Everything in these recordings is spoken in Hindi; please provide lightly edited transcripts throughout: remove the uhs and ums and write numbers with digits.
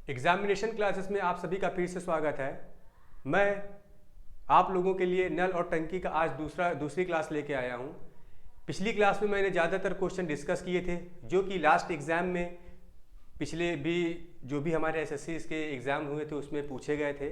एग्जामिनेशन क्लासेस में आप सभी का फिर से स्वागत है। मैं आप लोगों के लिए नल और टंकी का आज दूसरी क्लास लेके आया हूँ। पिछली क्लास में मैंने ज़्यादातर क्वेश्चन डिस्कस किए थे जो कि लास्ट एग्ज़ाम में पिछले भी जो भी हमारे एसएससी के एग्ज़ाम हुए थे उसमें पूछे गए थे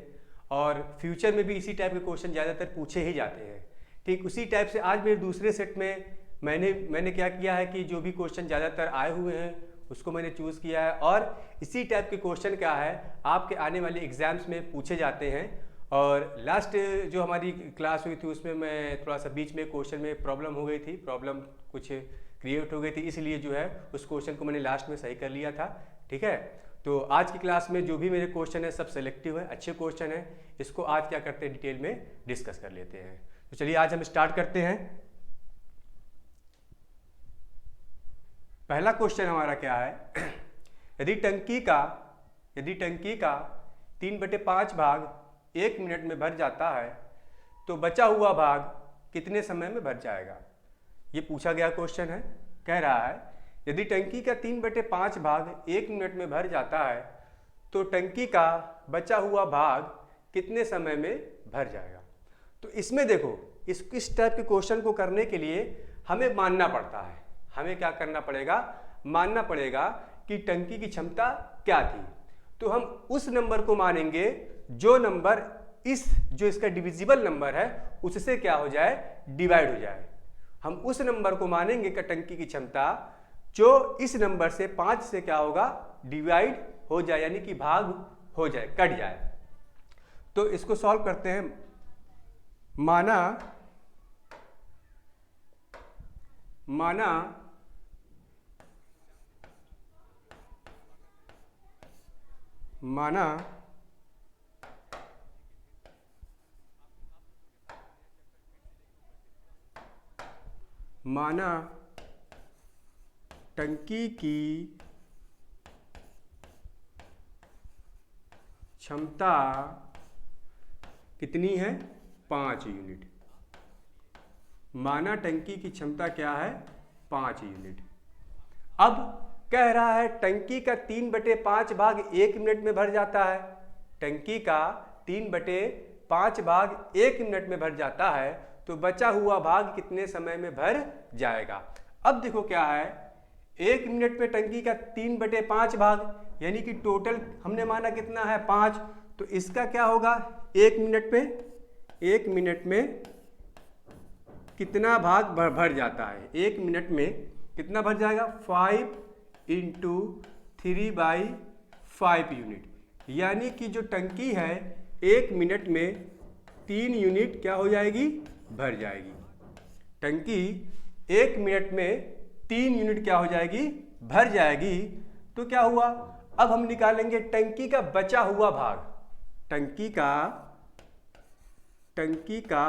और फ्यूचर में भी इसी टाइप के क्वेश्चन ज़्यादातर पूछे ही जाते हैं। ठीक उसी टाइप से आज मेरे दूसरे सेट में मैंने क्या किया है कि जो भी क्वेश्चन ज़्यादातर आए हुए हैं उसको मैंने चूज़ किया है और इसी टाइप के क्वेश्चन क्या है आपके आने वाले एग्जाम्स में पूछे जाते हैं। और लास्ट जो हमारी क्लास हुई थी उसमें मैं थोड़ा सा बीच में क्वेश्चन में प्रॉब्लम हो गई थी, प्रॉब्लम कुछ क्रिएट हो गई थी, इसलिए जो है उस क्वेश्चन को मैंने लास्ट में सही कर लिया था। ठीक है, तो आज की क्लास में जो भी मेरे क्वेश्चन है सब सेलेक्टिव है, अच्छे क्वेश्चन है। इसको आज क्या करते हैं डिटेल में डिस्कस कर लेते हैं। तो चलिए आज हम स्टार्ट करते हैं। पहला क्वेश्चन हमारा क्या है, यदि टंकी का 3/5 भाग 1 मिनट में भर जाता है तो बचा हुआ भाग कितने समय में भर जाएगा। ये पूछा गया क्वेश्चन है। कह रहा है यदि टंकी का 3/5 भाग 1 मिनट में भर जाता है तो टंकी का बचा हुआ भाग कितने समय में भर जाएगा। तो इसमें देखो इस टाइप के क्वेश्चन को करने के लिए हमें मानना पड़ता है, हमें क्या करना पड़ेगा, मानना पड़ेगा कि टंकी की क्षमता क्या थी। तो हम उस नंबर को मानेंगे जो नंबर जो इसका डिविजिबल नंबर है उससे क्या हो जाए, डिवाइड हो जाए। हम उस नंबर को मानेंगे कि टंकी की क्षमता जो इस नंबर से 5 से क्या होगा, डिवाइड हो जाए, यानी कि भाग हो जाए, कट जाए। तो इसको सॉल्व करते हैं। माना टंकी की क्षमता कितनी है, 5 यूनिट। माना टंकी की क्षमता क्या है, 5 यूनिट। अब कह रहा है टंकी का 3/5 भाग 1 मिनट में भर जाता है। टंकी का 3/5 भाग 1 मिनट में भर जाता है तो बचा हुआ भाग कितने समय में भर जाएगा। अब देखो क्या है, 1 मिनट में टंकी का 3/5 भाग यानी कि टोटल हमने माना कितना है, 5। तो इसका क्या होगा, 1 मिनट में कितना भाग भर जाता है। 1 मिनट में कितना भर जाएगा, 5 × 3/5 यूनिट। यानी कि जो टंकी है 1 मिनट में 3 यूनिट क्या हो जाएगी, भर जाएगी। टंकी 1 मिनट में 3 यूनिट क्या हो जाएगी, भर जाएगी। तो क्या हुआ, अब हम निकालेंगे टंकी का बचा हुआ भाग। टंकी का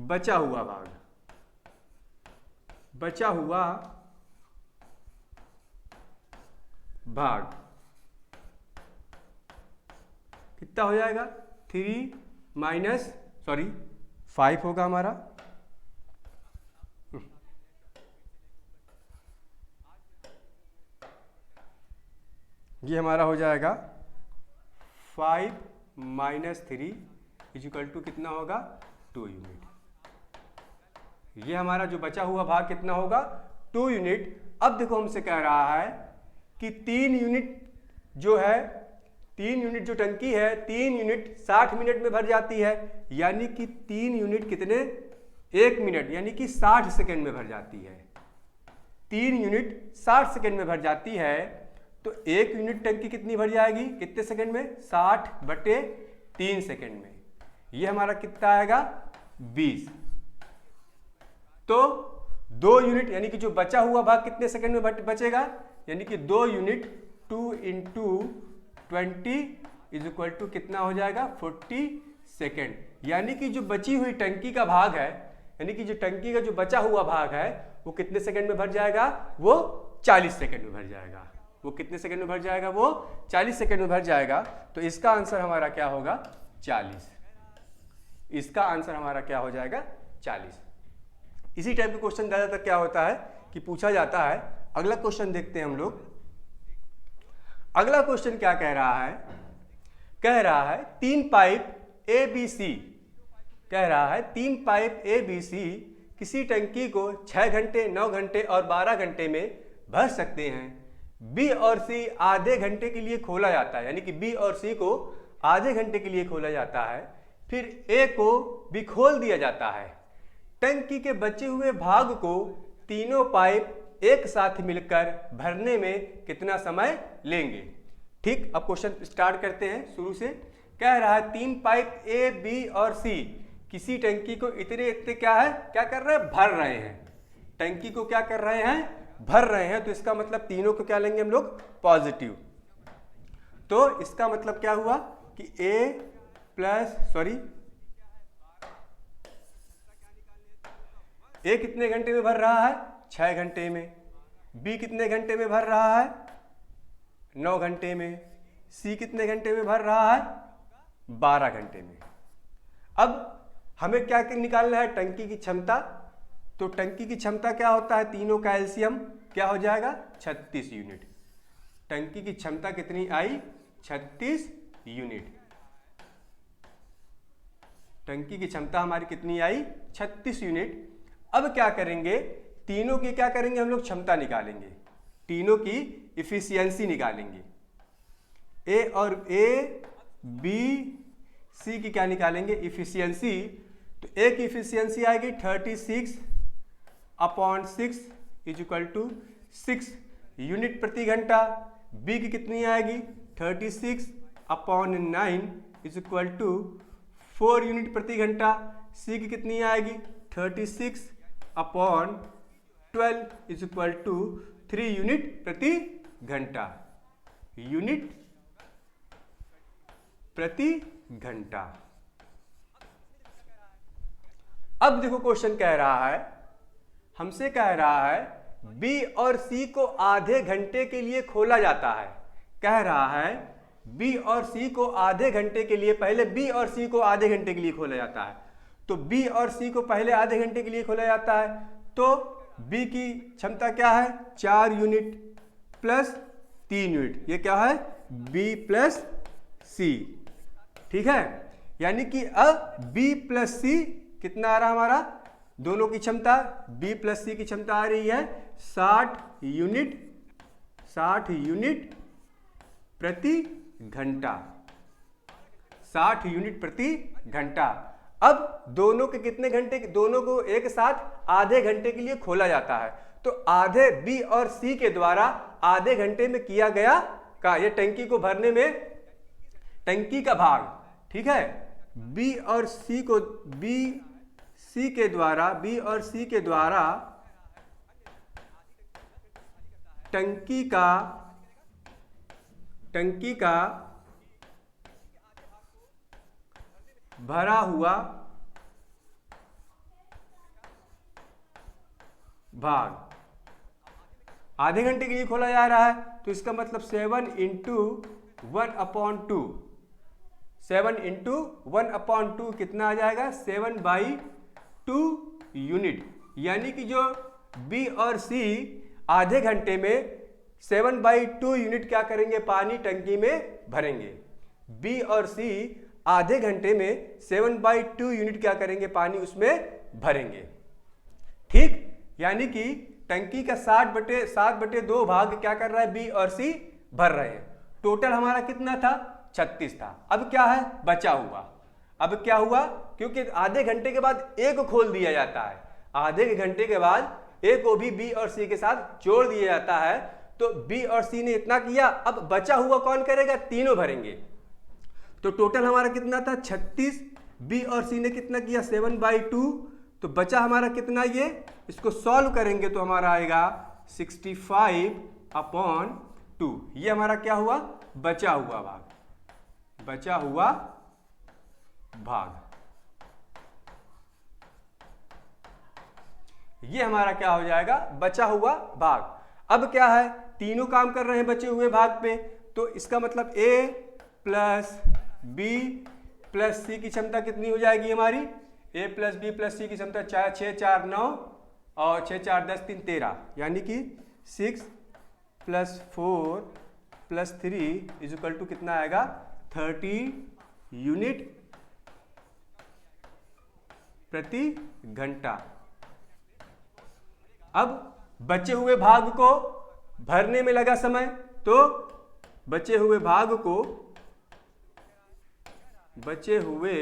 बचा हुआ भाग, बचा हुआ भाग कितना हो जाएगा, 5 होगा हमारा। ये हमारा हो जाएगा 5 - 3 = कितना होगा, 2 यूनिट। ये हमारा जो बचा हुआ भाग कितना होगा, 2 यूनिट। अब देखो हमसे कह रहा है कि 3 यूनिट जो है, 3 यूनिट जो टंकी है 3 यूनिट 60 मिनट में भर जाती है। यानी कि 3 यूनिट कितने, 1 मिनट यानी कि 60 सेकेंड में भर जाती है। 3 यूनिट 60 सेकेंड में भर जाती है तो 1 यूनिट टंकी कितनी भर जाएगी, कितने सेकेंड में, 60/3 सेकेंड में। ये हमारा कितना आएगा, 20। तो 2 यूनिट यानी कि जो बचा हुआ भाग कितने सेकेंड में बचेगा, यानी कि 2 यूनिट 2 × 20 = कितना हो जाएगा, 40 सेकेंड। यानी कि जो बची हुई टंकी का भाग है, यानी कि जो टंकी का जो बचा हुआ भाग है वो कितने सेकेंड में भर जाएगा, वो 40 सेकेंड में भर जाएगा। वो कितने सेकेंड में भर जाएगा, वो 40 सेकेंड में भर जाएगा। तो इसका आंसर हमारा क्या होगा, 40। इसका आंसर हमारा क्या हो जाएगा, 40। इसी टाइप के क्वेश्चन ज़्यादातर क्या होता है कि पूछा जाता है। अगला क्वेश्चन देखते हैं हम लोग। अगला क्वेश्चन क्या कह रहा है, कह रहा है 3 पाइप ए बी सी, कह रहा है 3 पाइप ए बी सी किसी टंकी को 6 घंटे, 9 घंटे और 12 घंटे में भर सकते हैं। बी और सी आधे घंटे के लिए खोला जाता है, यानी कि बी और सी को आधे घंटे के लिए खोला जाता है, फिर ए को भी खोल दिया जाता है। टंकी के बचे हुए भाग को तीनों पाइप एक साथ मिलकर भरने में कितना समय लेंगे। ठीक, अब क्वेश्चन स्टार्ट करते हैं शुरू से। कह रहा है 3 पाइप ए बी और सी किसी टंकी को इतने इतने क्या है, क्या कर रहे हैं, भर रहे हैं। टंकी को क्या कर रहे हैं, भर रहे हैं। तो इसका मतलब तीनों को क्या लेंगे हम लोग, पॉजिटिव। तो इसका मतलब क्या हुआ कि ए प्लस ए कितने घंटे में भर रहा है, 6 घंटे में। बी कितने घंटे में भर रहा है, 9 घंटे में। सी कितने घंटे में भर रहा है, 12 घंटे में। अब हमें क्या निकालना है, टंकी की क्षमता। तो टंकी की क्षमता क्या होता है, तीनों का एलसीएम क्या हो जाएगा, 36 यूनिट। टंकी की क्षमता कितनी आई, 36 यूनिट। टंकी की क्षमता हमारी कितनी आई, 36 यूनिट। अब क्या करेंगे, तीनों की क्या करेंगे हम लोग, क्षमता निकालेंगे, तीनों की इफिशियंसी निकालेंगे। ए और ए बी सी की क्या निकालेंगे, इफिशियंसी। तो ए की इफिशियंसी आएगी 36/6 = 6 यूनिट प्रति घंटा। बी की कितनी आएगी, 36/9 = 4 यूनिट प्रति घंटा। सी की कितनी आएगी, 36/12 = 3 यूनिट प्रति घंटा। यूनिट प्रति घंटा। अब देखो क्वेश्चन कह रहा है, हमसे कह रहा है बी और सी को आधे घंटे के लिए खोला जाता है। कह रहा है बी और सी को आधे घंटे के लिए, पहले बी और सी को आधे घंटे के लिए खोला जाता है। तो बी और सी को पहले आधे घंटे के लिए खोला जाता है, तो बी की क्षमता क्या है, 4 यूनिट प्लस 3 यूनिट। ये क्या है, बी प्लस सी। ठीक है, यानी कि अब बी प्लस सी कितना आ रहा हमारा, दोनों की क्षमता, बी प्लस सी की क्षमता आ रही है 60 यूनिट प्रति घंटा। 60 यूनिट प्रति घंटा। अब दोनों के कितने घंटे, दोनों को एक साथ आधे घंटे के लिए खोला जाता है। तो आधे बी और सी के द्वारा आधे घंटे में किया गया का, ये टंकी को भरने में टंकी का भाग। ठीक है, बी और सी के द्वारा टंकी का भरा हुआ भाग आधे घंटे के लिए खोला जा रहा है। तो इसका मतलब 7 × 1/2, 7 × 1/2 कितना आ जाएगा, 7/2 यूनिट। यानी कि जो बी और सी आधे घंटे में 7/2 यूनिट क्या करेंगे, पानी टंकी में भरेंगे। बी और सी आधे घंटे में 7/2 यूनिट क्या करेंगे, पानी उसमें भरेंगे। ठीक, यानी कि टंकी का 7/2 भाग क्या कर रहा है, बी और सी भर रहे हैं। टोटल हमारा कितना था, 36 था। अब क्या है, बचा हुआ। अब क्या हुआ, क्योंकि आधे घंटे के बाद ए को खोल दिया जाता है, आधे घंटे के बाद ए को भी बी और सी के साथ जोड़ दिया जाता है। तो बी और सी ने इतना किया, अब बचा हुआ कौन करेगा, तीनों भरेंगे। तो टोटल हमारा कितना था, 36। बी और सी ने कितना किया, 7/2। तो बचा हमारा कितना, ये इसको सॉल्व करेंगे तो हमारा आएगा 65/2। ये हमारा क्या हुआ, बचा हुआ भाग। ये हमारा क्या हो जाएगा, बचा हुआ भाग। अब क्या है, तीनों काम कर रहे हैं बचे हुए भाग पे। तो इसका मतलब ए प्लस बी प्लस सी की क्षमता कितनी हो जाएगी हमारी, ए प्लस बी प्लस सी की क्षमता 6 4 9 और 6 4 10 3 13, यानी कि 6 + 4 प्लस 3 इज इक्वल टू कितना आएगा 30 यूनिट प्रति घंटा। अब बचे हुए भाग को भरने में लगा समय, तो बचे हुए भाग को बचे हुए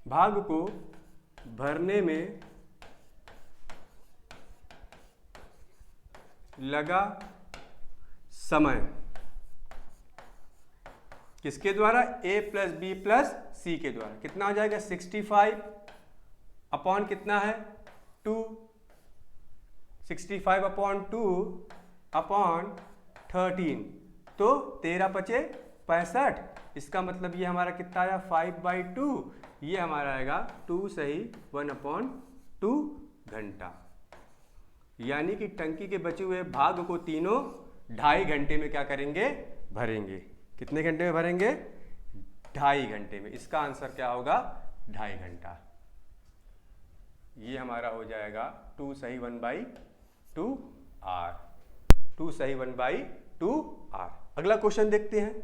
भाग को भरने में लगा समय किसके द्वारा, a प्लस बी प्लस सी के द्वारा। कितना हो जाएगा 65 अपॉन कितना है 2, 65 अपॉन 2 अपॉन 13, तो 13 × 5 = 65। इसका मतलब ये हमारा कितना आया 5/2, ये हमारा आएगा 2 सही 1/2 घंटा। यानी कि टंकी के बचे हुए भाग को तीनों 2.5 घंटे में क्या करेंगे, भरेंगे। कितने घंटे में भरेंगे, 2.5 घंटे में। इसका आंसर क्या होगा 2.5 घंटा। ये हमारा हो जाएगा 2 सही 1/2 R, 2 सही 1/2 R। अगला क्वेश्चन देखते हैं।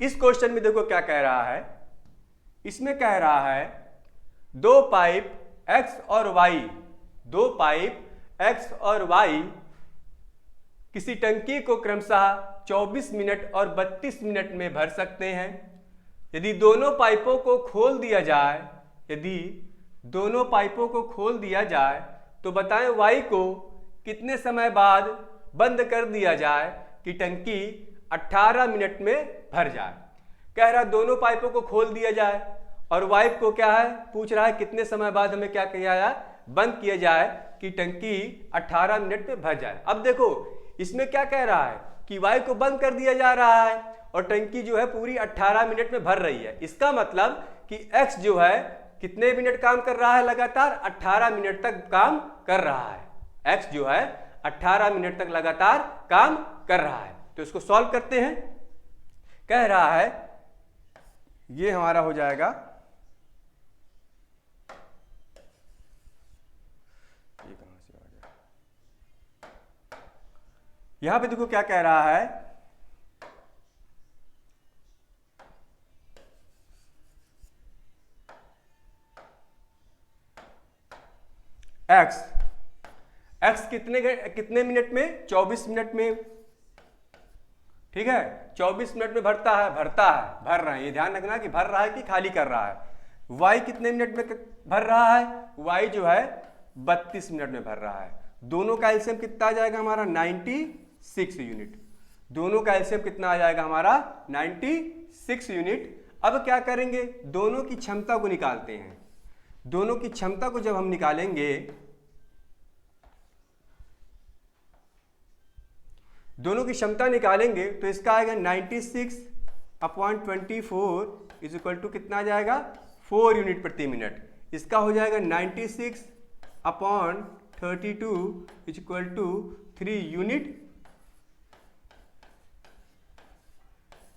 इस क्वेश्चन में देखो क्या कह रहा है, इसमें कह रहा है दो पाइप X और Y किसी टंकी को क्रमशः 24 मिनट और 32 मिनट में भर सकते हैं। यदि दोनों पाइपों को खोल दिया जाए तो बताएं Y को कितने समय बाद बंद कर दिया जाए कि टंकी 18 मिनट में भर जाए। कह रहा दोनों पाइपों को खोल दिया जाए और Y को क्या है पूछ रहा है कितने समय बाद हमें क्या किया जाए, बंद किया जाए कि टंकी 18 मिनट में भर जाए। अब देखो इसमें क्या कह रहा है कि Y को बंद कर दिया जा रहा है और टंकी जो है पूरी 18 मिनट में भर रही है। इसका मतलब कि X जो है कितने मिनट काम कर रहा है, लगातार 18 मिनट तक काम कर रहा है। X जो है 18 मिनट तक लगातार काम कर रहा है। तो इसको सॉल्व करते हैं। कह रहा है ये हमारा हो जाएगा, ये कहां से आ गया, यहां पे देखो क्या कह रहा है, X कितने मिनट में, 24 मिनट में। ठीक है 24 मिनट में भर रहा है। ये ध्यान रखना कि भर रहा है कि खाली कर रहा है। Y कितने मिनट में भर रहा है, Y जो है 32 मिनट में भर रहा है। दोनों का एलसीएम कितना आ जाएगा हमारा 96 यूनिट। दोनों का एलसीएम कितना आ जाएगा हमारा 96 यूनिट। अब क्या करेंगे, दोनों की क्षमता को निकालते हैं। दोनों की क्षमता को जब हम निकालेंगे, दोनों की क्षमता निकालेंगे तो इसका आएगा 96/24 इज इक्वल टू कितना आ जाएगा 4 यूनिट प्रति मिनट। इसका हो जाएगा 96/32 इज इक्वल टू 3 यूनिट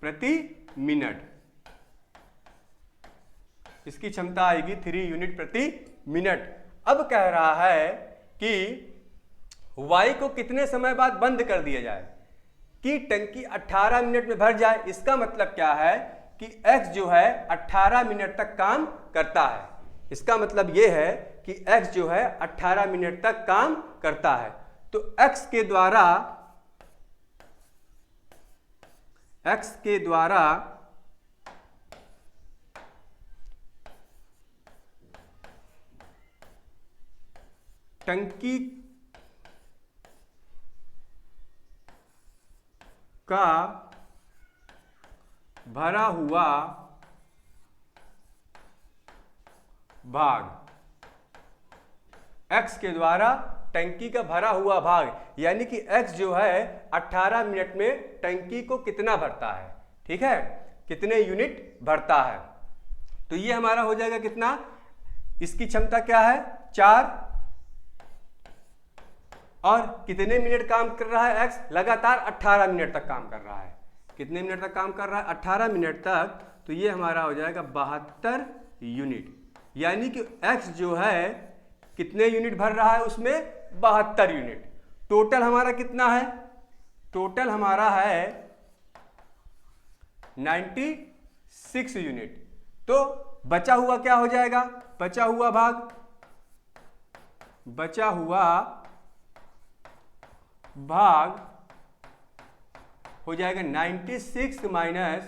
प्रति मिनट। इसकी क्षमता आएगी 3 यूनिट प्रति मिनट। अब कह रहा है कि Y को कितने समय बाद बंद कर दिया जाए कि टंकी 18 मिनट में भर जाए। इसका मतलब क्या है कि X जो है 18 मिनट तक काम करता है। इसका मतलब यह है कि X जो है 18 मिनट तक काम करता है। तो X के द्वारा टंकी का भरा हुआ भाग, X के द्वारा टंकी का भरा हुआ भाग, यानी कि X जो है 18 मिनट में टंकी को कितना भरता है, ठीक है, कितने यूनिट भरता है। तो ये हमारा हो जाएगा कितना, इसकी क्षमता क्या है 4, और कितने मिनट काम कर रहा है x, लगातार 18 मिनट तक काम कर रहा है। कितने मिनट तक काम कर रहा है 18 मिनट तक। तो ये हमारा हो जाएगा 72 यूनिट, यानी कि x जो है कितने यूनिट भर रहा है उसमें 72 यूनिट। टोटल हमारा कितना है, टोटल हमारा है 96 यूनिट। तो बचा हुआ क्या हो जाएगा, बचा हुआ भाग हो जाएगा 96 माइनस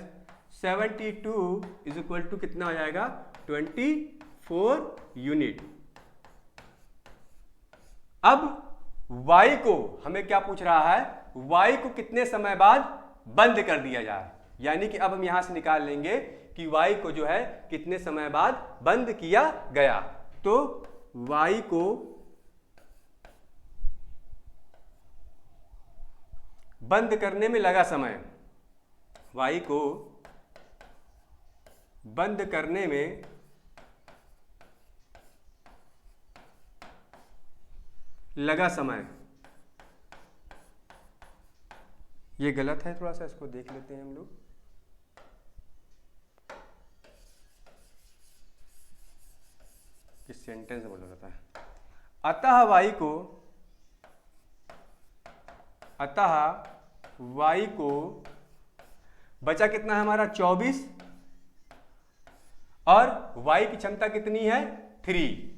72 इज इक्वल टू कितना हो जाएगा 24 यूनिट। अब y को हमें क्या पूछ रहा है, y को कितने समय बाद बंद कर दिया जाए, यानी कि अब हम यहां से निकाल लेंगे कि y को जो है कितने समय बाद बंद किया गया। तो y को बंद करने में लगा समय, y को बंद करने में लगा समय। ये गलत है, थोड़ा सा इसको देख लेते हैं हम लोग। किस सेंटेंस में बोला जाता है, अतः y को बचा कितना है हमारा 24, और y की क्षमता कितनी है 3।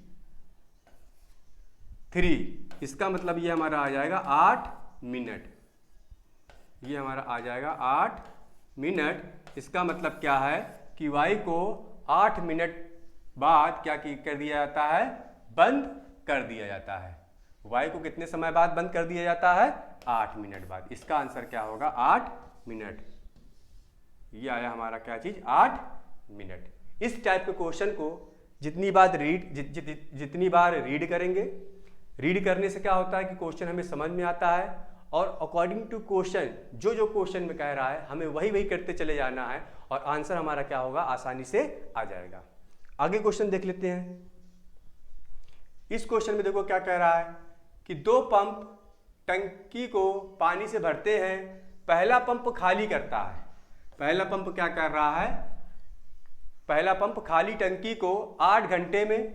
इसका मतलब ये हमारा आ जाएगा 8 मिनट। ये हमारा आ जाएगा 8 मिनट। इसका मतलब क्या है कि y को 8 मिनट बाद क्या कर दिया जाता है, बंद कर दिया जाता है। y को कितने समय बाद बंद कर दिया जाता है, 8 मिनट बाद। इसका आंसर क्या होगा 8 मिनट। ये आया हमारा क्या चीज 8 मिनट। इस टाइप के क्वेश्चन को जितनी बार रीड करेंगे, रीड करने से क्या होता है कि क्वेश्चन हमें समझ में आता है, और अकॉर्डिंग टू क्वेश्चन जो क्वेश्चन में कह रहा है हमें वही करते चले जाना है, और आंसर हमारा क्या होगा आसानी से आ जाएगा। आगे क्वेश्चन देख लेते हैं। इस क्वेश्चन में देखो क्या कह रहा है कि 2 पंप टंकी को पानी से भरते हैं। पहला पंप खाली करता है। पहला पंप क्या कर रहा है, पहला पंप खाली टंकी को 8 घंटे में,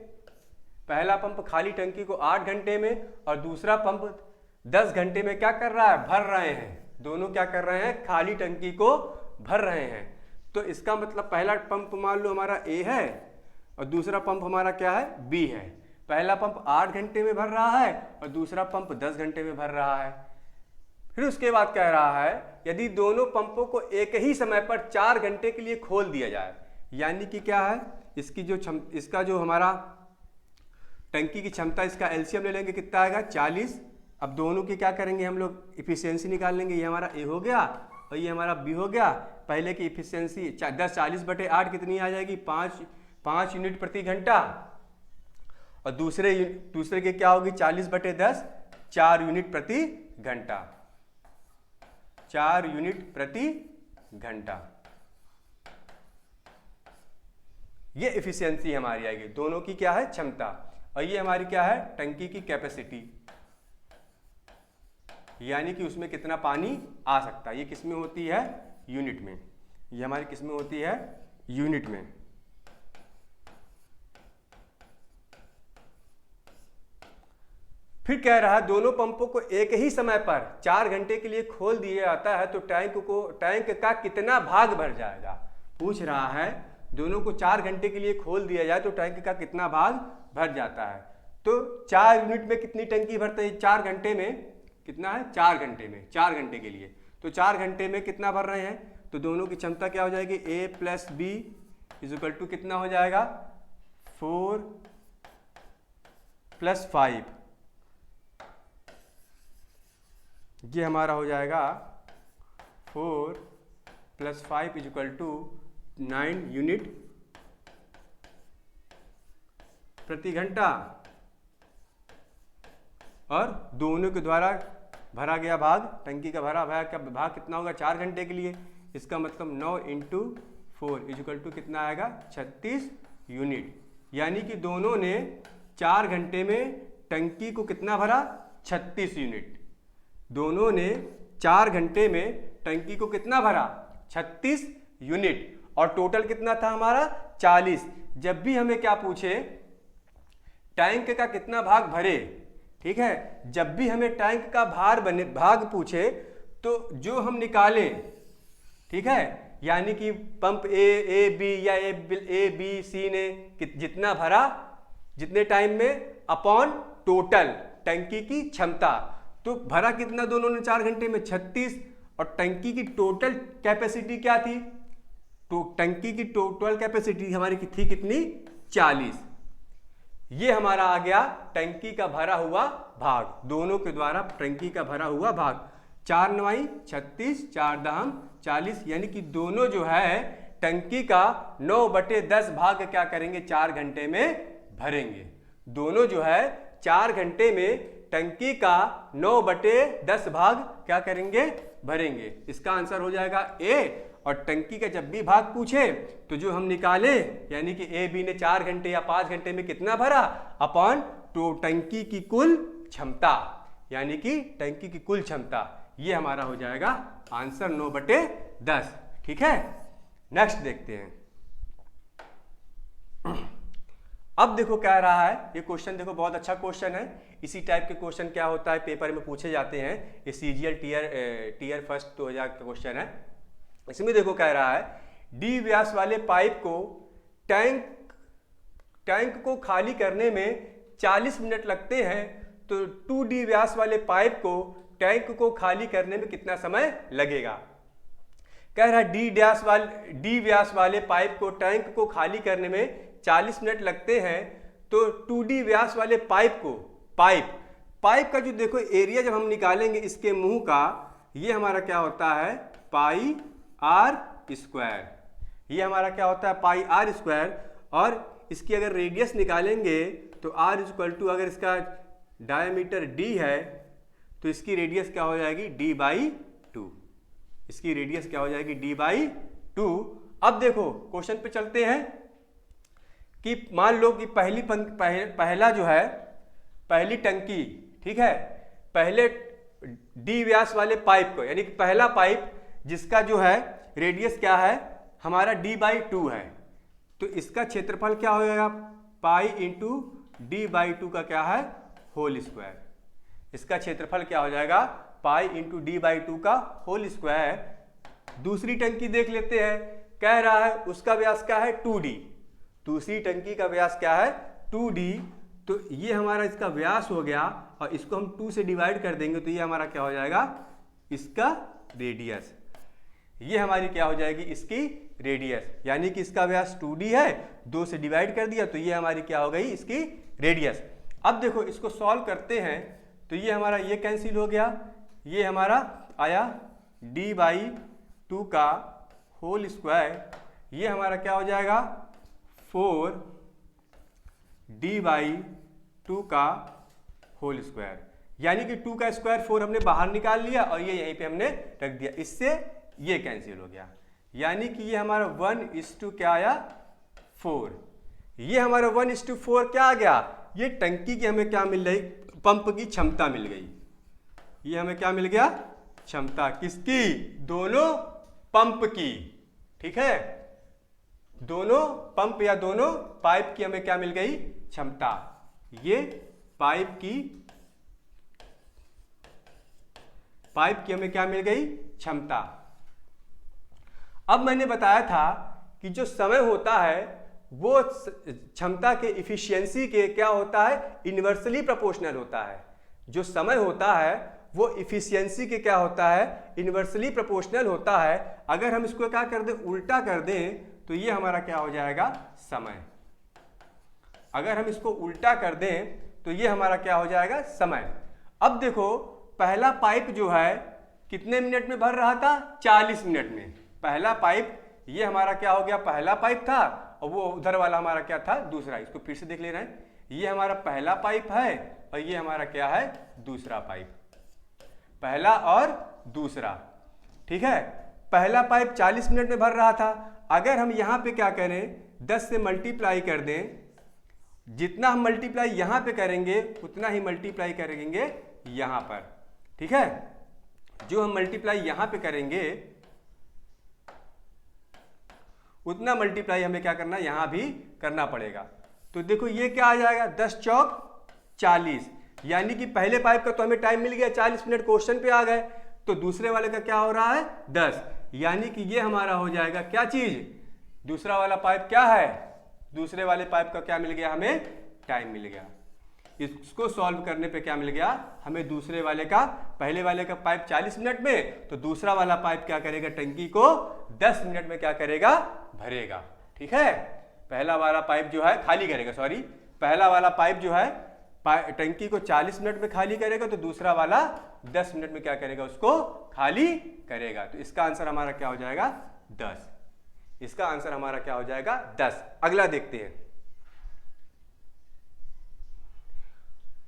पहला पंप खाली टंकी को 8 घंटे में, और दूसरा पंप 10 घंटे में क्या कर रहा है, भर रहे हैं। दोनों क्या कर रहे हैं, खाली टंकी को भर रहे हैं। तो इसका मतलब पहला पंप मान लो हमारा A है, और दूसरा पंप हमारा क्या है, B है। पहला पंप 8 घंटे में भर रहा है, और दूसरा पंप 10 घंटे में भर रहा है। फिर उसके बाद कह रहा है यदि दोनों पंपों को एक ही समय पर 4 घंटे के लिए खोल दिया जाए, यानी कि क्या है, इसका जो हमारा टंकी की क्षमता, इसका एलसीएम ले लेंगे, कितना आएगा 40। अब दोनों की क्या करेंगे हम लोग, इफिशियंसी निकाल लेंगे। ये हमारा ए हो गया और ये हमारा बी हो गया। पहले की इफिशियंसी 10 40/8 कितनी आ जाएगी, 5 यूनिट प्रति घंटा, और दूसरे के क्या होगी 40/10 4 यूनिट प्रति घंटा, 4 यूनिट प्रति घंटा। ये इफिशियंसी हमारी आएगी। दोनों की क्या है, क्षमता, और ये हमारी क्या है, टंकी की कैपेसिटी, यानी कि उसमें कितना पानी आ सकता है। ये किस में होती है, यूनिट में। ये हमारी किस में होती है, यूनिट में। फिर कह रहा है दोनों पंपों को एक ही समय पर 4 घंटे के लिए खोल दिया जाता है तो टैंक का कितना भाग भर जाएगा। पूछ रहा है दोनों को 4 घंटे के लिए खोल दिया जाए तो टैंक का कितना भाग भर जाता है। तो 4 यूनिट में कितनी टंकी भरते हैं, 4 घंटे में कितना है, 4 घंटे में, 4 घंटे के लिए। तो 4 घंटे में कितना भर रहे हैं, तो दोनों की क्षमता क्या हो जाएगी, A + B = कितना हो जाएगा, 4 + 5। ये हमारा हो जाएगा 4 + 5 = 9 यूनिट प्रति घंटा, और दोनों के द्वारा भरा गया भाग, टंकी का भरा भाग कितना होगा, 4 घंटे के लिए। इसका मतलब 9 × 4 = कितना आएगा, 36 यूनिट। यानी कि दोनों ने 4 घंटे में टंकी को कितना भरा? 36 यूनिट। दोनों ने 4 घंटे में टंकी को कितना भरा? 36 यूनिट। और टोटल कितना था हमारा? 40। जब भी हमें क्या पूछे, टैंक का कितना भाग भरे, ठीक है, जब भी हमें टैंक का भाग पूछे तो जो हम निकालें, ठीक है, यानी कि पंप ए बी या ए बी सी ने जितना भरा जितने टाइम में अपॉन टोटल टंकी की क्षमता। तो भरा कितना दोनों ने 4 घंटे में? 36। और टंकी की टोटल कैपेसिटी क्या थी? तो टंकी की टोटल कैपेसिटी हमारी थी कितनी? 40। ये हमारा आ गया टंकी का भरा हुआ भाग, दोनों के द्वारा टंकी का भरा हुआ भाग। 4 9 36, 4 10 40, यानी कि दोनों जो है टंकी का 9/10 भाग क्या करेंगे? 4 घंटे में भरेंगे। दोनों जो है 4 घंटे में टंकी का 9/10 भाग क्या करेंगे? भरेंगे। इसका आंसर हो जाएगा ए। और टंकी का जब भी भाग पूछे तो जो हम निकाले, यानी कि ए बी ने 4 घंटे या 5 घंटे में कितना भरा अपॉन तो टंकी की कुल क्षमता, यानी कि टंकी की कुल क्षमता, ये हमारा हो जाएगा आंसर 9/10। ठीक है, नेक्स्ट देखते हैं। अब देखो कह रहा है, ये क्वेश्चन देखो बहुत अच्छा क्वेश्चन है। इसी टाइप के क्वेश्चन क्या होता है पेपर में पूछे जाते हैं। ये सीजीएल टीयर फर्स्ट 2000 का क्वेश्चन है। इसमें देखो कह रहा है डी व्यास वाले पाइप को टैंक को खाली करने में 40 मिनट लगते हैं, तो 2D व्यास वाले पाइप को टैंक को खाली करने में कितना समय लगेगा। कह रहा है डी व्यास वाले पाइप को टैंक को खाली करने में 40 मिनट लगते हैं, तो 2D व्यास वाले पाइप का जो देखो एरिया जब हम निकालेंगे इसके मुंह का, ये हमारा क्या होता है? पाई आर स्क्वायर। ये हमारा क्या होता है? पाई आर स्क्वायर। और इसकी अगर रेडियस निकालेंगे तो आर इक्वल टू, अगर इसका डायमीटर डी है तो इसकी रेडियस क्या हो जाएगी? d/2। इसकी रेडियस क्या हो जाएगी? d/2। अब देखो क्वेश्चन पे चलते हैं कि मान लो कि पहला जो है, पहली टंकी, ठीक है, पहले डी व्यास वाले पाइप को, यानी कि पहला पाइप जिसका जो है रेडियस क्या है हमारा? d/2 है, तो इसका क्षेत्रफल क्या हो जाएगा? पाई इंटू d/2 का क्या है? Whole square. इसका क्षेत्रफल क्या हो जाएगा? पाई इंटू d/2 का होल स्क्वायर। दूसरी टंकी देख लेते हैं। कह रहा है उसका व्यास क्या है? 2d। दूसरी टंकी का व्यास क्या है? 2d। तो ये हमारा इसका व्यास हो गया, और इसको हम 2 से डिवाइड कर देंगे तो ये हमारा क्या हो जाएगा? इसका रेडियस। ये हमारी क्या हो जाएगी? इसकी रेडियस। यानी कि इसका व्यास 2d है, 2 से डिवाइड कर दिया तो ये हमारी क्या हो गई? इसकी रेडियस। अब देखो इसको सॉल्व करते हैं तो ये हमारा ये कैंसिल हो गया, ये हमारा आया d/2 का होल स्क्वायर। ये हमारा क्या हो जाएगा? 4d/2 का होल स्क्वायर। यानी कि 2 का स्क्वायर 4 हमने बाहर निकाल लिया और ये यहीं पे हमने रख दिया, इससे ये कैंसिल हो गया। यानी कि ये हमारा 1:4 क्या आया? 4। ये हमारा 1:4 क्या आ गया? ये टंकी की हमें क्या मिल रही? पंप की क्षमता मिल गई। ये हमें क्या मिल गया? क्षमता। किसकी? दोनों पंप की। ठीक है, दोनों पंप या दोनों पाइप की हमें क्या मिल गई? क्षमता। ये पाइप की हमें क्या मिल गई? क्षमता। अब मैंने बताया था कि जो समय होता है वो क्षमता के इफिशियंसी के क्या होता है? इन्वर्सली प्रोपोर्शनल होता है। जो समय होता है वो इफिशियंसी के क्या होता है? इन्वर्सली प्रोपोर्शनल होता है। अगर हम इसको क्या कर दें? उल्टा कर दें तो ये हमारा क्या हो जाएगा? समय। अगर हम इसको उल्टा कर दें तो ये हमारा क्या हो जाएगा? समय। अब देखो पहला पाइप जो है कितने मिनट में भर रहा था? 40 मिनट में। पहला पाइप, ये हमारा क्या हो गया? पहला पाइप था, और वो उधर वाला हमारा क्या था? दूसरा। इसको फिर से देख ले रहे हैं। ये हमारा पहला पाइप है और ये हमारा क्या है? दूसरा पाइप। पहला और दूसरा, ठीक है। पहला पाइप 40 मिनट में भर रहा था। अगर हम यहाँ पे क्या करें? 10 से मल्टीप्लाई कर दें जितना हम मल्टीप्लाई यहां पे करेंगे उतना ही मल्टीप्लाई करेंगे यहां पर, ठीक है। जो हम मल्टीप्लाई यहां पे करेंगे उतना मल्टीप्लाई हमें क्या करना, यहां भी करना पड़ेगा। तो देखो ये क्या आ जाएगा, 10 चौक 40, यानी कि पहले पाइप का तो हमें टाइम मिल गया 40 मिनट, क्वेश्चन पे आ गए। तो दूसरे वाले का क्या हो रहा है 10, यानी कि ये हमारा हो जाएगा क्या चीज, दूसरा वाला पाइप क्या है, दूसरे वाले पाइप का क्या मिल गया, हमें टाइम मिल गया। इसको सॉल्व करने पे क्या मिल गया हमें, दूसरे वाले का, पहले वाले का पाइप 40 मिनट में, तो दूसरा वाला पाइप क्या करेगा, टंकी को 10 मिनट में क्या करेगा, भरेगा, ठीक है। पहला वाला पाइप जो है खाली करेगा, सॉरी, पहला वाला पाइप जो है टंकी को 40 मिनट में खाली करेगा, तो दूसरा वाला 10 मिनट में क्या करेगा, उसको खाली करेगा। तो इसका आंसर हमारा क्या हो जाएगा 10, इसका आंसर हमारा क्या हो जाएगा 10। अगला देखते हैं,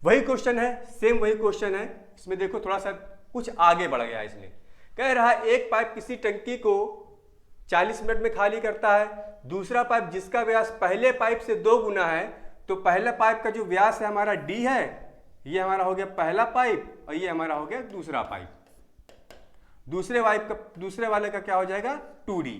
वही क्वेश्चन है, सेम वही क्वेश्चन है, इसमें देखो थोड़ा सा कुछ आगे बढ़ गया। इसमें कह रहा है एक पाइप किसी टंकी को 40 मिनट में खाली करता है, दूसरा पाइप जिसका व्यास पहले पाइप से 2 गुना है, तो पहला पाइप का जो व्यास है हमारा d है, ये हमारा हो गया पहला पाइप और ये हमारा हो गया दूसरा पाइप। दूसरे वाले का क्या हो जाएगा 2d,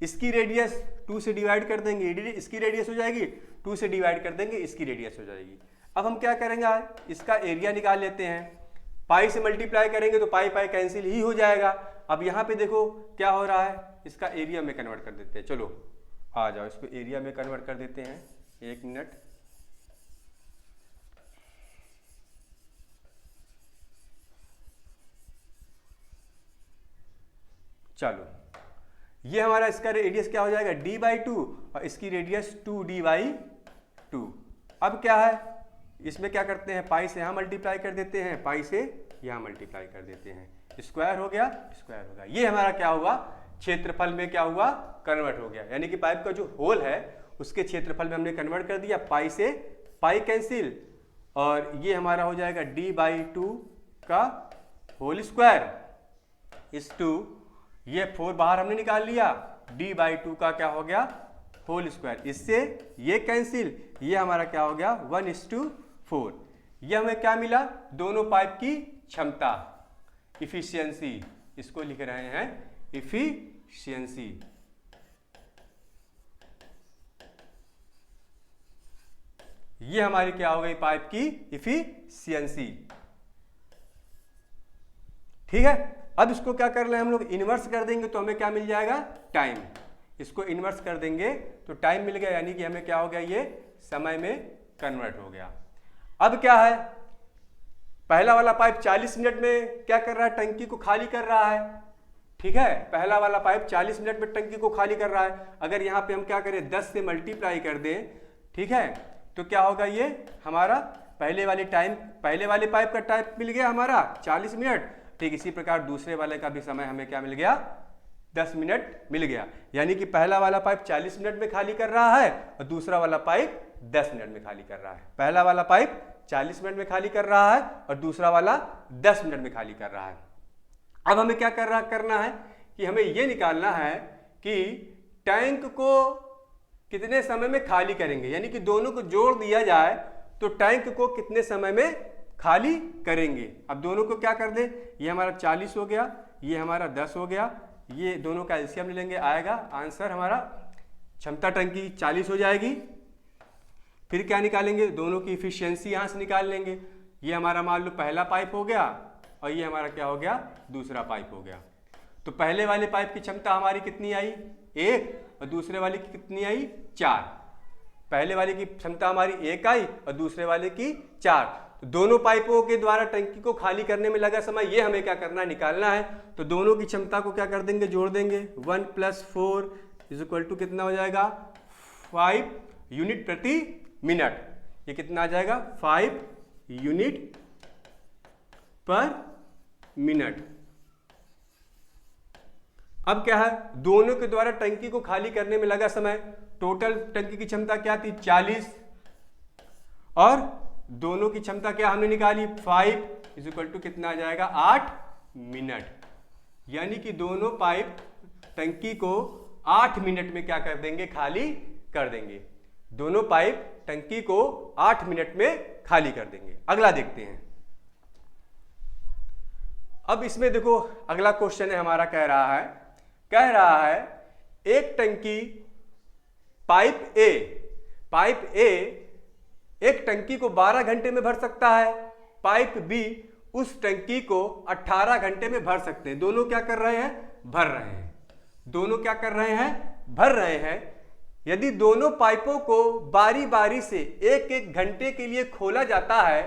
इसकी रेडियस 2 से डिवाइड कर देंगे, इसकी रेडियस हो जाएगी 2 से डिवाइड कर देंगे, इसकी रेडियस हो जाएगी। अब हम क्या करेंगे, इसका एरिया निकाल लेते हैं, पाई से मल्टीप्लाई करेंगे तो पाई पाई कैंसिल ही हो जाएगा। अब यहाँ पे देखो क्या हो रहा है, इसका एरिया में कन्वर्ट कर देते हैं, चलो आ जाओ इसको एरिया में कन्वर्ट कर देते हैं, 1 मिनट। चलो ये हमारा इसका रेडियस क्या हो जाएगा d/2 और इसकी रेडियस 2d/2। अब क्या है, इसमें क्या करते हैं, पाई से यहाँ मल्टीप्लाई कर देते हैं, पाई से यहाँ मल्टीप्लाई कर देते हैं, स्क्वायर हो गया, स्क्वायर हो गया। ये हमारा क्या हुआ, क्षेत्रफल में क्या हुआ, कन्वर्ट हो गया, यानी कि पाइप का जो होल है उसके क्षेत्रफल में हमने कन्वर्ट कर दिया, पाई से पाई कैंसिल, और ये हमारा हो जाएगा d/2 का होल स्क्वायर इस 2, ये 4 बाहर हमने निकाल लिया, d/2 का क्या हो गया होल स्क्वायर, इससे ये कैंसिल, ये हमारा क्या हो गया 1:4। ये हमें क्या मिला, दोनों पाइप की क्षमता, इफिशियंसी, इसको लिख रहे हैं इफिशियंसी। ये हमारी क्या हो गई पाइप की इफिशियंसी, ठीक है। अब इसको क्या कर रहे हैं हम लोग, इनवर्स कर देंगे तो हमें क्या मिल जाएगा टाइम, इसको इनवर्स कर देंगे तो टाइम मिल गया, यानी कि हमें क्या हो गया, ये समय में कन्वर्ट हो गया। अब क्या है, पहला वाला पाइप 40 मिनट में क्या कर रहा है, टंकी को खाली कर रहा है, ठीक है। पहला वाला पाइप 40 मिनट में टंकी को खाली कर रहा है, अगर यहाँ पे हम क्या करें 10 से मल्टीप्लाई कर दें, ठीक है, तो क्या होगा, ये हमारा पहले वाले पाइप का टाइम मिल गया हमारा 40 मिनट, ठीक इसी प्रकार दूसरे वाले का भी समय हमें क्या मिल गया 10 मिनट मिल गया, यानी कि पहला वाला पाइप 40 मिनट में खाली कर रहा है और दूसरा वाला पाइप 10 मिनट में खाली कर रहा है। पहला वाला पाइप 40 मिनट में खाली कर रहा है और दूसरा वाला 10 मिनट में खाली कर रहा है। अब हमें क्या करना है कि हमें ये निकालना है कि टैंक को कितने समय में खाली करेंगे, यानी कि दोनों को जोड़ दिया जाए तो टैंक को कितने समय में खाली करेंगे। अब दोनों को क्या कर दें, ये हमारा 40 हो गया, ये हमारा 10 हो गया, ये दोनों का एलसीएम ले लेंगे, आएगा आंसर हमारा क्षमता टंकी 40 हो जाएगी। फिर क्या निकालेंगे, दोनों की इफिशियंसी यहाँ से निकाल लेंगे, ये हमारा मान लो पहला पाइप हो गया और ये हमारा क्या हो गया दूसरा पाइप हो गया। तो पहले वाले पाइप की क्षमता हमारी कितनी आई 1 और दूसरे वाले की कितनी आई 4। पहले वाले की क्षमता हमारी 1 आई और दूसरे वाले की 4। तो दोनों पाइपों के द्वारा टंकी को खाली करने में लगा समय ये हमें क्या करना है निकालना है। तो दोनों की क्षमता को क्या कर देंगे जोड़ देंगे, 1 + 4 = कितना हो जाएगा 5 यूनिट प्रति मिनट। ये कितना आ जाएगा 5 यूनिट पर मिनट। अब क्या है, दोनों के द्वारा टंकी को खाली करने में लगा समय, टोटल टंकी की क्षमता क्या थी 40 और दोनों की क्षमता क्या हमने निकाली 5 = कितना आ जाएगा 8 मिनट। यानी कि दोनों पाइप टंकी को 8 मिनट में क्या कर देंगे खाली कर देंगे। दोनों पाइप टंकी को 8 मिनट में खाली कर देंगे। अगला देखते हैं। अब इसमें देखो अगला क्वेश्चन है हमारा, कह रहा है एक टंकी पाइप ए एक टंकी को 12 घंटे में भर सकता है, पाइप बी उस टंकी को 18 घंटे में भर सकते हैं। दोनों क्या कर रहे हैं? भर रहे हैं। दोनों क्या कर रहे हैं? भर रहे हैं। यदि दोनों पाइपों को बारी बारी से एक एक घंटे के लिए खोला जाता है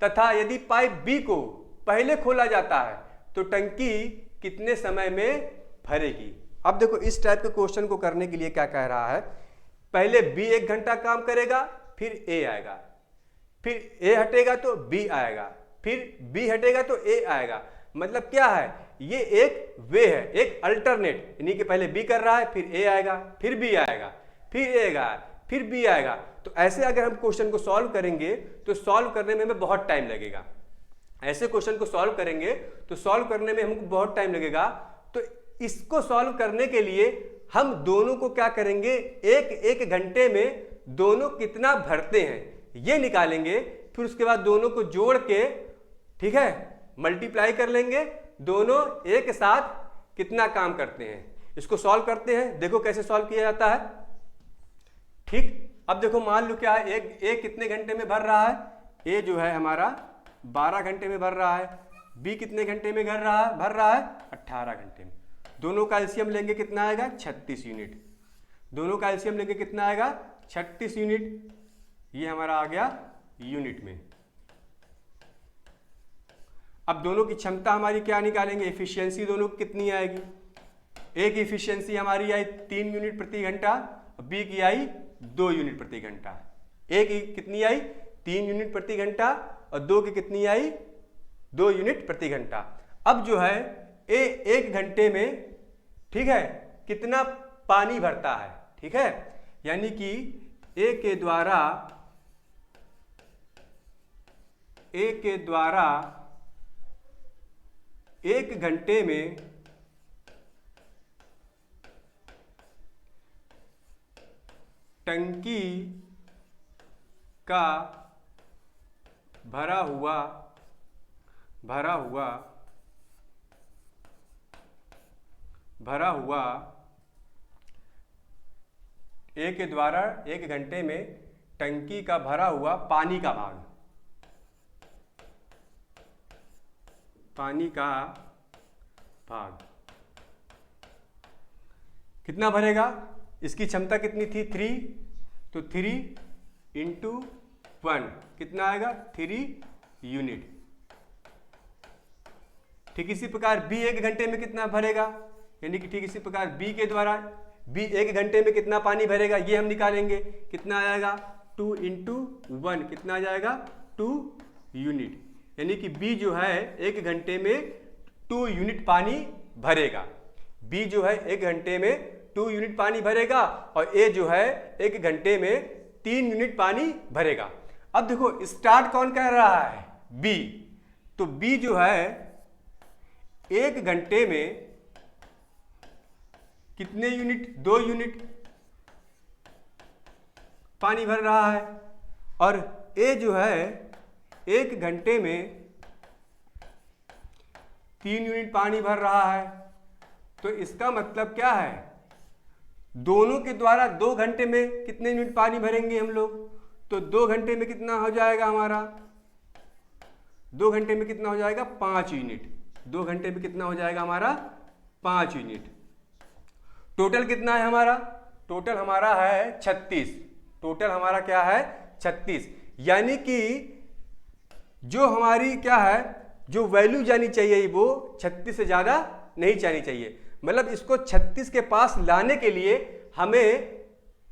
तथा यदि पाइप बी को पहले खोला जाता है तो टंकी कितने समय में भरेगी? अब देखो इस टाइप के क्वेश्चन को करने के लिए क्या कह रहा है, पहले बी 1 घंटा काम करेगा, फिर ए आएगा, फिर ए हटेगा तो बी आएगा, फिर बी हटेगा तो ए आएगा। मतलब क्या है, ये एक वे है, एक अल्टरनेट, यानी कि पहले बी कर रहा है, फिर ए आएगा, फिर बी आएगा, फिर ए आएगा, फिर बी आएगा। तो ऐसे अगर हम क्वेश्चन को सॉल्व करेंगे तो सॉल्व करने में हमें बहुत टाइम लगेगा। ऐसे क्वेश्चन को सॉल्व करेंगे तो सॉल्व करने में हमको बहुत टाइम लगेगा। तो इसको सॉल्व करने के लिए हम दोनों को क्या करेंगे, एक एक घंटे में दोनों कितना भरते हैं ये निकालेंगे, फिर उसके बाद दोनों को जोड़ के, ठीक है, मल्टीप्लाई कर लेंगे, दोनों एक साथ कितना काम करते हैं। इसको सॉल्व करते हैं, देखो कैसे सॉल्व किया जाता है। ठीक, अब देखो मान लो क्या है, ए कितने घंटे में भर रहा है, ए जो है हमारा 12 घंटे में भर रहा है, बी कितने घंटे में भर रहा है 18 घंटे में। दोनों का एलसीएम लेंगे कितना आएगा 36 यूनिट। दोनों का एलसीएम लेंगे कितना आएगा 36 यूनिट। ये हमारा आ गया यूनिट में। अब दोनों की क्षमता हमारी क्या निकालेंगे, एफिशिएंसी दोनों की कितनी आएगी। ए की एफिशिएंसी हमारी आई 3 यूनिट प्रति घंटा, बी की आई 2 यूनिट प्रति घंटा। ए की कितनी आई 3 यूनिट प्रति घंटा और 2 की कितनी आई 2 यूनिट प्रति घंटा। अब जो है ए 1 घंटे में, ठीक है, कितना पानी भरता है, ठीक है, यानी कि ए के द्वारा 1 घंटे में टंकी का भरा हुआ ए के द्वारा 1 घंटे में टंकी का भरा हुआ पानी का भाग कितना भरेगा। इसकी क्षमता कितनी थी 3, तो 3 × 1 कितना आएगा 3 यूनिट। ठीक इसी प्रकार बी 1 घंटे में कितना भरेगा, यानी कि ठीक इसी प्रकार बी के द्वारा बी 1 घंटे में कितना पानी भरेगा ये हम निकालेंगे। कितना आएगा 2 × 1 कितना आ जाएगा 2 यूनिट, यानी कि बी जो है 1 घंटे में 2 यूनिट पानी भरेगा। बी जो है 1 घंटे में 2 यूनिट पानी भरेगा और ए जो है 1 घंटे में 3 यूनिट पानी भरेगा। अब देखो स्टार्ट कौन कर रहा है, बी, तो बी जो है 1 घंटे में कितने यूनिट 2 यूनिट पानी भर रहा है और ए जो है 1 घंटे में 3 यूनिट पानी भर रहा है। तो इसका मतलब क्या है, दोनों के द्वारा 2 घंटे में कितने यूनिट पानी भरेंगे हम लोग, तो 2 घंटे में कितना हो जाएगा हमारा, 2 घंटे में कितना हो जाएगा 5 यूनिट। 2 घंटे में कितना हो जाएगा हमारा 5 यूनिट। टोटल कितना है हमारा, टोटल हमारा है 36। टोटल हमारा क्या है 36, यानी कि जो हमारी क्या है, जो वैल्यू जानी चाहिए वो 36 से ज़्यादा नहीं जानी चाहिए। मतलब इसको 36 के पास लाने के लिए हमें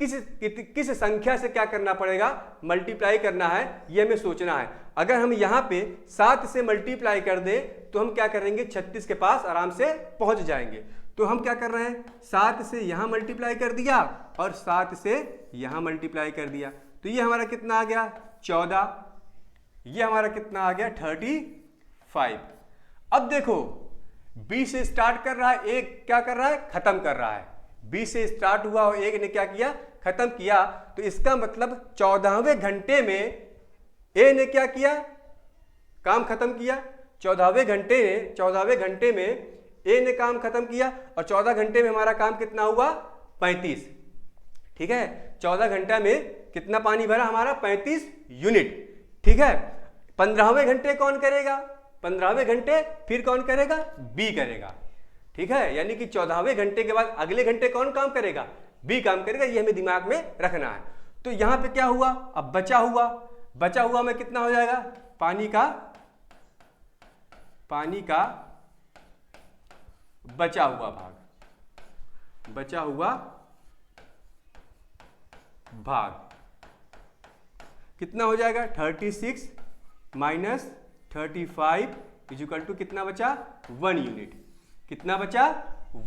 किस संख्या से क्या करना पड़ेगा, मल्टीप्लाई करना है, ये हमें सोचना है। अगर हम यहाँ पे 7 से मल्टीप्लाई कर दें तो हम क्या करेंगे 36 के पास आराम से पहुँच जाएंगे। तो हम क्या कर रहे हैं 7 से यहाँ मल्टीप्लाई कर दिया और 7 से यहाँ मल्टीप्लाई कर दिया, तो ये हमारा कितना आ गया 14, ये हमारा कितना आ गया 35। अब देखो बी से स्टार्ट कर रहा है, एक क्या कर रहा है खत्म कर रहा है। बी से स्टार्ट हुआ और एक ने क्या किया खत्म किया, तो इसका मतलब 14वें घंटे में ए ने क्या किया, काम खत्म किया। 14वें घंटे में ए ने काम खत्म किया, और 14 घंटे में हमारा काम कितना हुआ, 35। ठीक है, 14 घंटा में कितना पानी भरा हमारा, 35 यूनिट। ठीक है, 15वें घंटे कौन करेगा, 15वें घंटे फिर कौन करेगा, बी करेगा। ठीक है, यानी कि 14वें घंटे के बाद अगले घंटे कौन काम करेगा, बी काम करेगा। ये हमें दिमाग में रखना है। तो यहां पे क्या हुआ, अब बचा हुआ में कितना हो जाएगा, पानी का बचा हुआ भाग कितना हो जाएगा, 36 माइनस 35 इक्वल टू कितना बचा, 1 यूनिट। कितना बचा,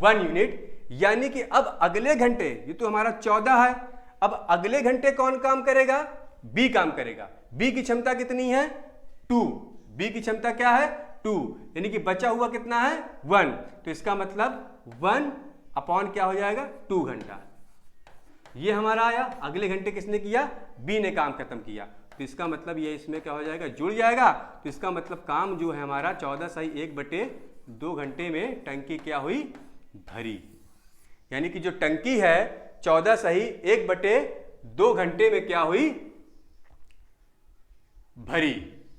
1 यूनिट। यानी कि अब अगले घंटे, ये तो हमारा 14 है, अब अगले घंटे कौन काम करेगा, बी काम करेगा। बी की क्षमता कितनी है, 2। बी की क्षमता क्या है, 2, यानी कि बचा हुआ कितना है, 1। तो इसका मतलब 1 अपॉन क्या हो जाएगा, 2 घंटा। ये हमारा आया। अगले घंटे किसने किया, बी ने काम खत्म किया। तो इसका मतलब ये इसमें क्या हो जाएगा, जुड़ जाएगा। तो इसका मतलब काम जो है हमारा 14/1/2 घंटे में टंकी क्या हुई, भरी। यानी कि जो टंकी है 14/1/2 घंटे में क्या हुई, भरी।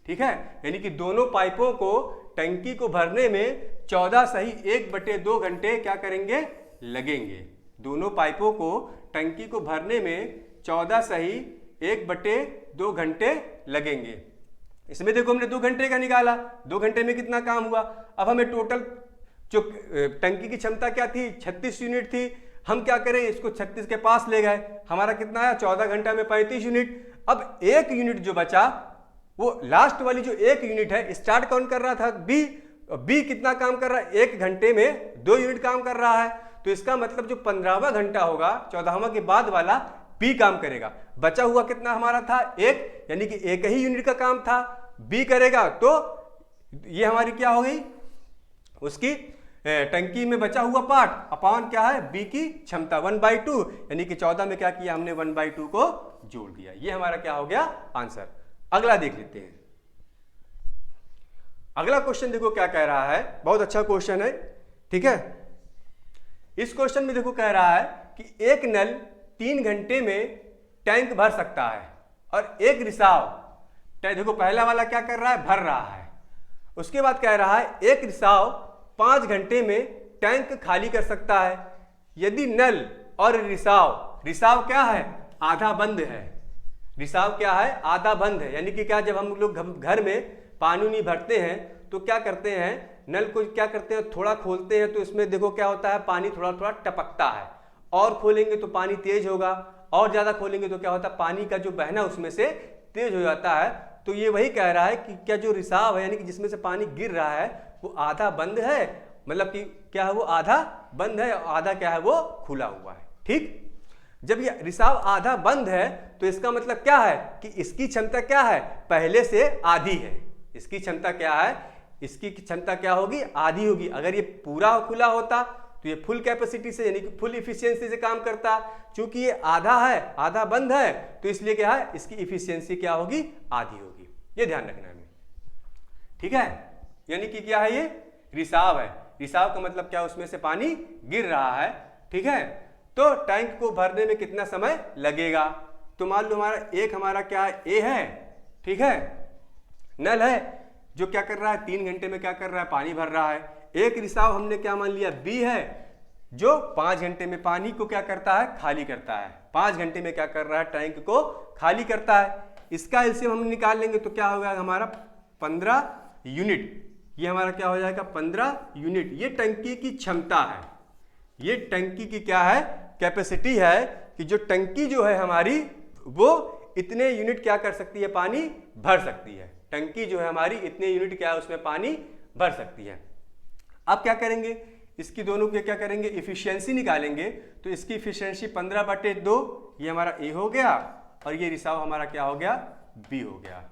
ठीक है, यानी कि दोनों पाइपों को, टंकी को भरने में 14/1/2 घंटे क्या करेंगे, लगेंगे। दोनों पाइपों को, टंकी को भरने में 14/1/2 घंटे लगेंगे। इसमें देखो हमने 2 घंटे का निकाला, 2 घंटे में कितना काम हुआ। अब हमें टोटल जो टंकी की क्षमता क्या थी, 36 यूनिट थी। हम क्या करें, इसको 36 के पास ले गए, हमारा कितना आया, 14 घंटा में 35 यूनिट। अब 1 यूनिट जो बचा, वो लास्ट वाली जो 1 यूनिट है, स्टार्ट कौन कर रहा था, बी कितना काम कर रहा है, 1 घंटे में 2 यूनिट काम कर रहा है। तो इसका मतलब जो 15वां घंटा होगा, 14वां के बाद वाला, बी काम करेगा। बचा हुआ कितना हमारा था, 1, यानी कि 1 ही यूनिट का काम था, बी करेगा। तो ये हमारी क्या हो गई, उसकी टंकी में बचा हुआ पार्ट अपॉन क्या है, बी की क्षमता 1/2, यानी कि 14 में क्या किया हमने, 1/2 को जोड़ दिया। ये हमारा क्या हो गया, आंसर। अगला देख लेते हैं। अगला क्वेश्चन देखो क्या कह रहा है, बहुत अच्छा क्वेश्चन है। ठीक है, इस क्वेश्चन में देखो कह रहा है कि एक नल 3 घंटे में टैंक भर सकता है, और एक रिसाव, देखो पहला वाला क्या कर रहा है, भर रहा है। उसके बाद कह रहा है एक रिसाव 5 घंटे में टैंक खाली कर सकता है। यदि नल और रिसाव क्या है, आधा बंद है। रिसाव क्या है, आधा बंद है। यानी कि क्या, जब हम लोग घर में पानी नहीं भरते हैं तो क्या करते हैं, नल को क्या करते हैं, थोड़ा खोलते हैं तो इसमें देखो क्या होता है, पानी थोड़ा थोड़ा टपकता है। और खोलेंगे तो पानी तेज होगा, और ज्यादा खोलेंगे तो क्या होता है, पानी का जो बहना उसमें से तेज हो जाता है। तो ये वही कह रहा है कि क्या जो रिसाव है, यानी कि जिसमें से पानी गिर रहा है, वो आधा बंद है। मतलब कि क्या है, वो आधा बंद है, और आधा क्या है, वो खुला हुआ है। ठीक, जब ये रिसाव आधा बंद है तो इसका मतलब क्या है कि इसकी क्षमता क्या है, पहले से आधी है। इसकी क्षमता क्या है, इसकी क्षमता क्या होगी, आधी होगी। अगर ये पूरा खुला होता तो ये फुल कैपेसिटी से, यानी कि फुल इफिशियंसी से काम करता। चूंकि ये आधा है, आधा बंद है, तो इसलिए क्या है, इसकी इफिशियंसी क्या होगी, आधी होगी। ये ध्यान रखना है। ठीक है, यानी कि क्या है, ये रिसाव है। रिसाव का मतलब क्या, उसमें से पानी गिर रहा है। ठीक है, तो टैंक को भरने में कितना समय लगेगा। तो मान लो हमारा क्या है, ए है। ठीक है, नल है जो क्या कर रहा है, 3 घंटे में क्या कर रहा है, पानी भर रहा है। एक रिसाव हमने क्या मान लिया, बी है, जो 5 घंटे में पानी को क्या करता है, खाली करता है। 5 घंटे में क्या कर रहा है, टैंक को खाली करता है। इसका एलसीएम हम निकाल लेंगे तो क्या होगा हमारा, 15 यूनिट। ये हमारा क्या हो जाएगा, 15 यूनिट। ये टंकी की क्षमता है, ये टंकी की क्या है, कैपेसिटी है, कि जो टंकी जो है हमारी, वो इतने यूनिट क्या कर सकती है, पानी भर सकती है। टंकी जो है हमारी इतने यूनिट क्या है, उसमें पानी भर सकती है। अब क्या करेंगे, इसकी दोनों के क्या करेंगे, इफिशियंसी निकालेंगे। तो इसकी इफिशियंसी 15/2, ये हमारा ए हो गया, और ये रिसाव हमारा क्या हो गया, बी हो गया।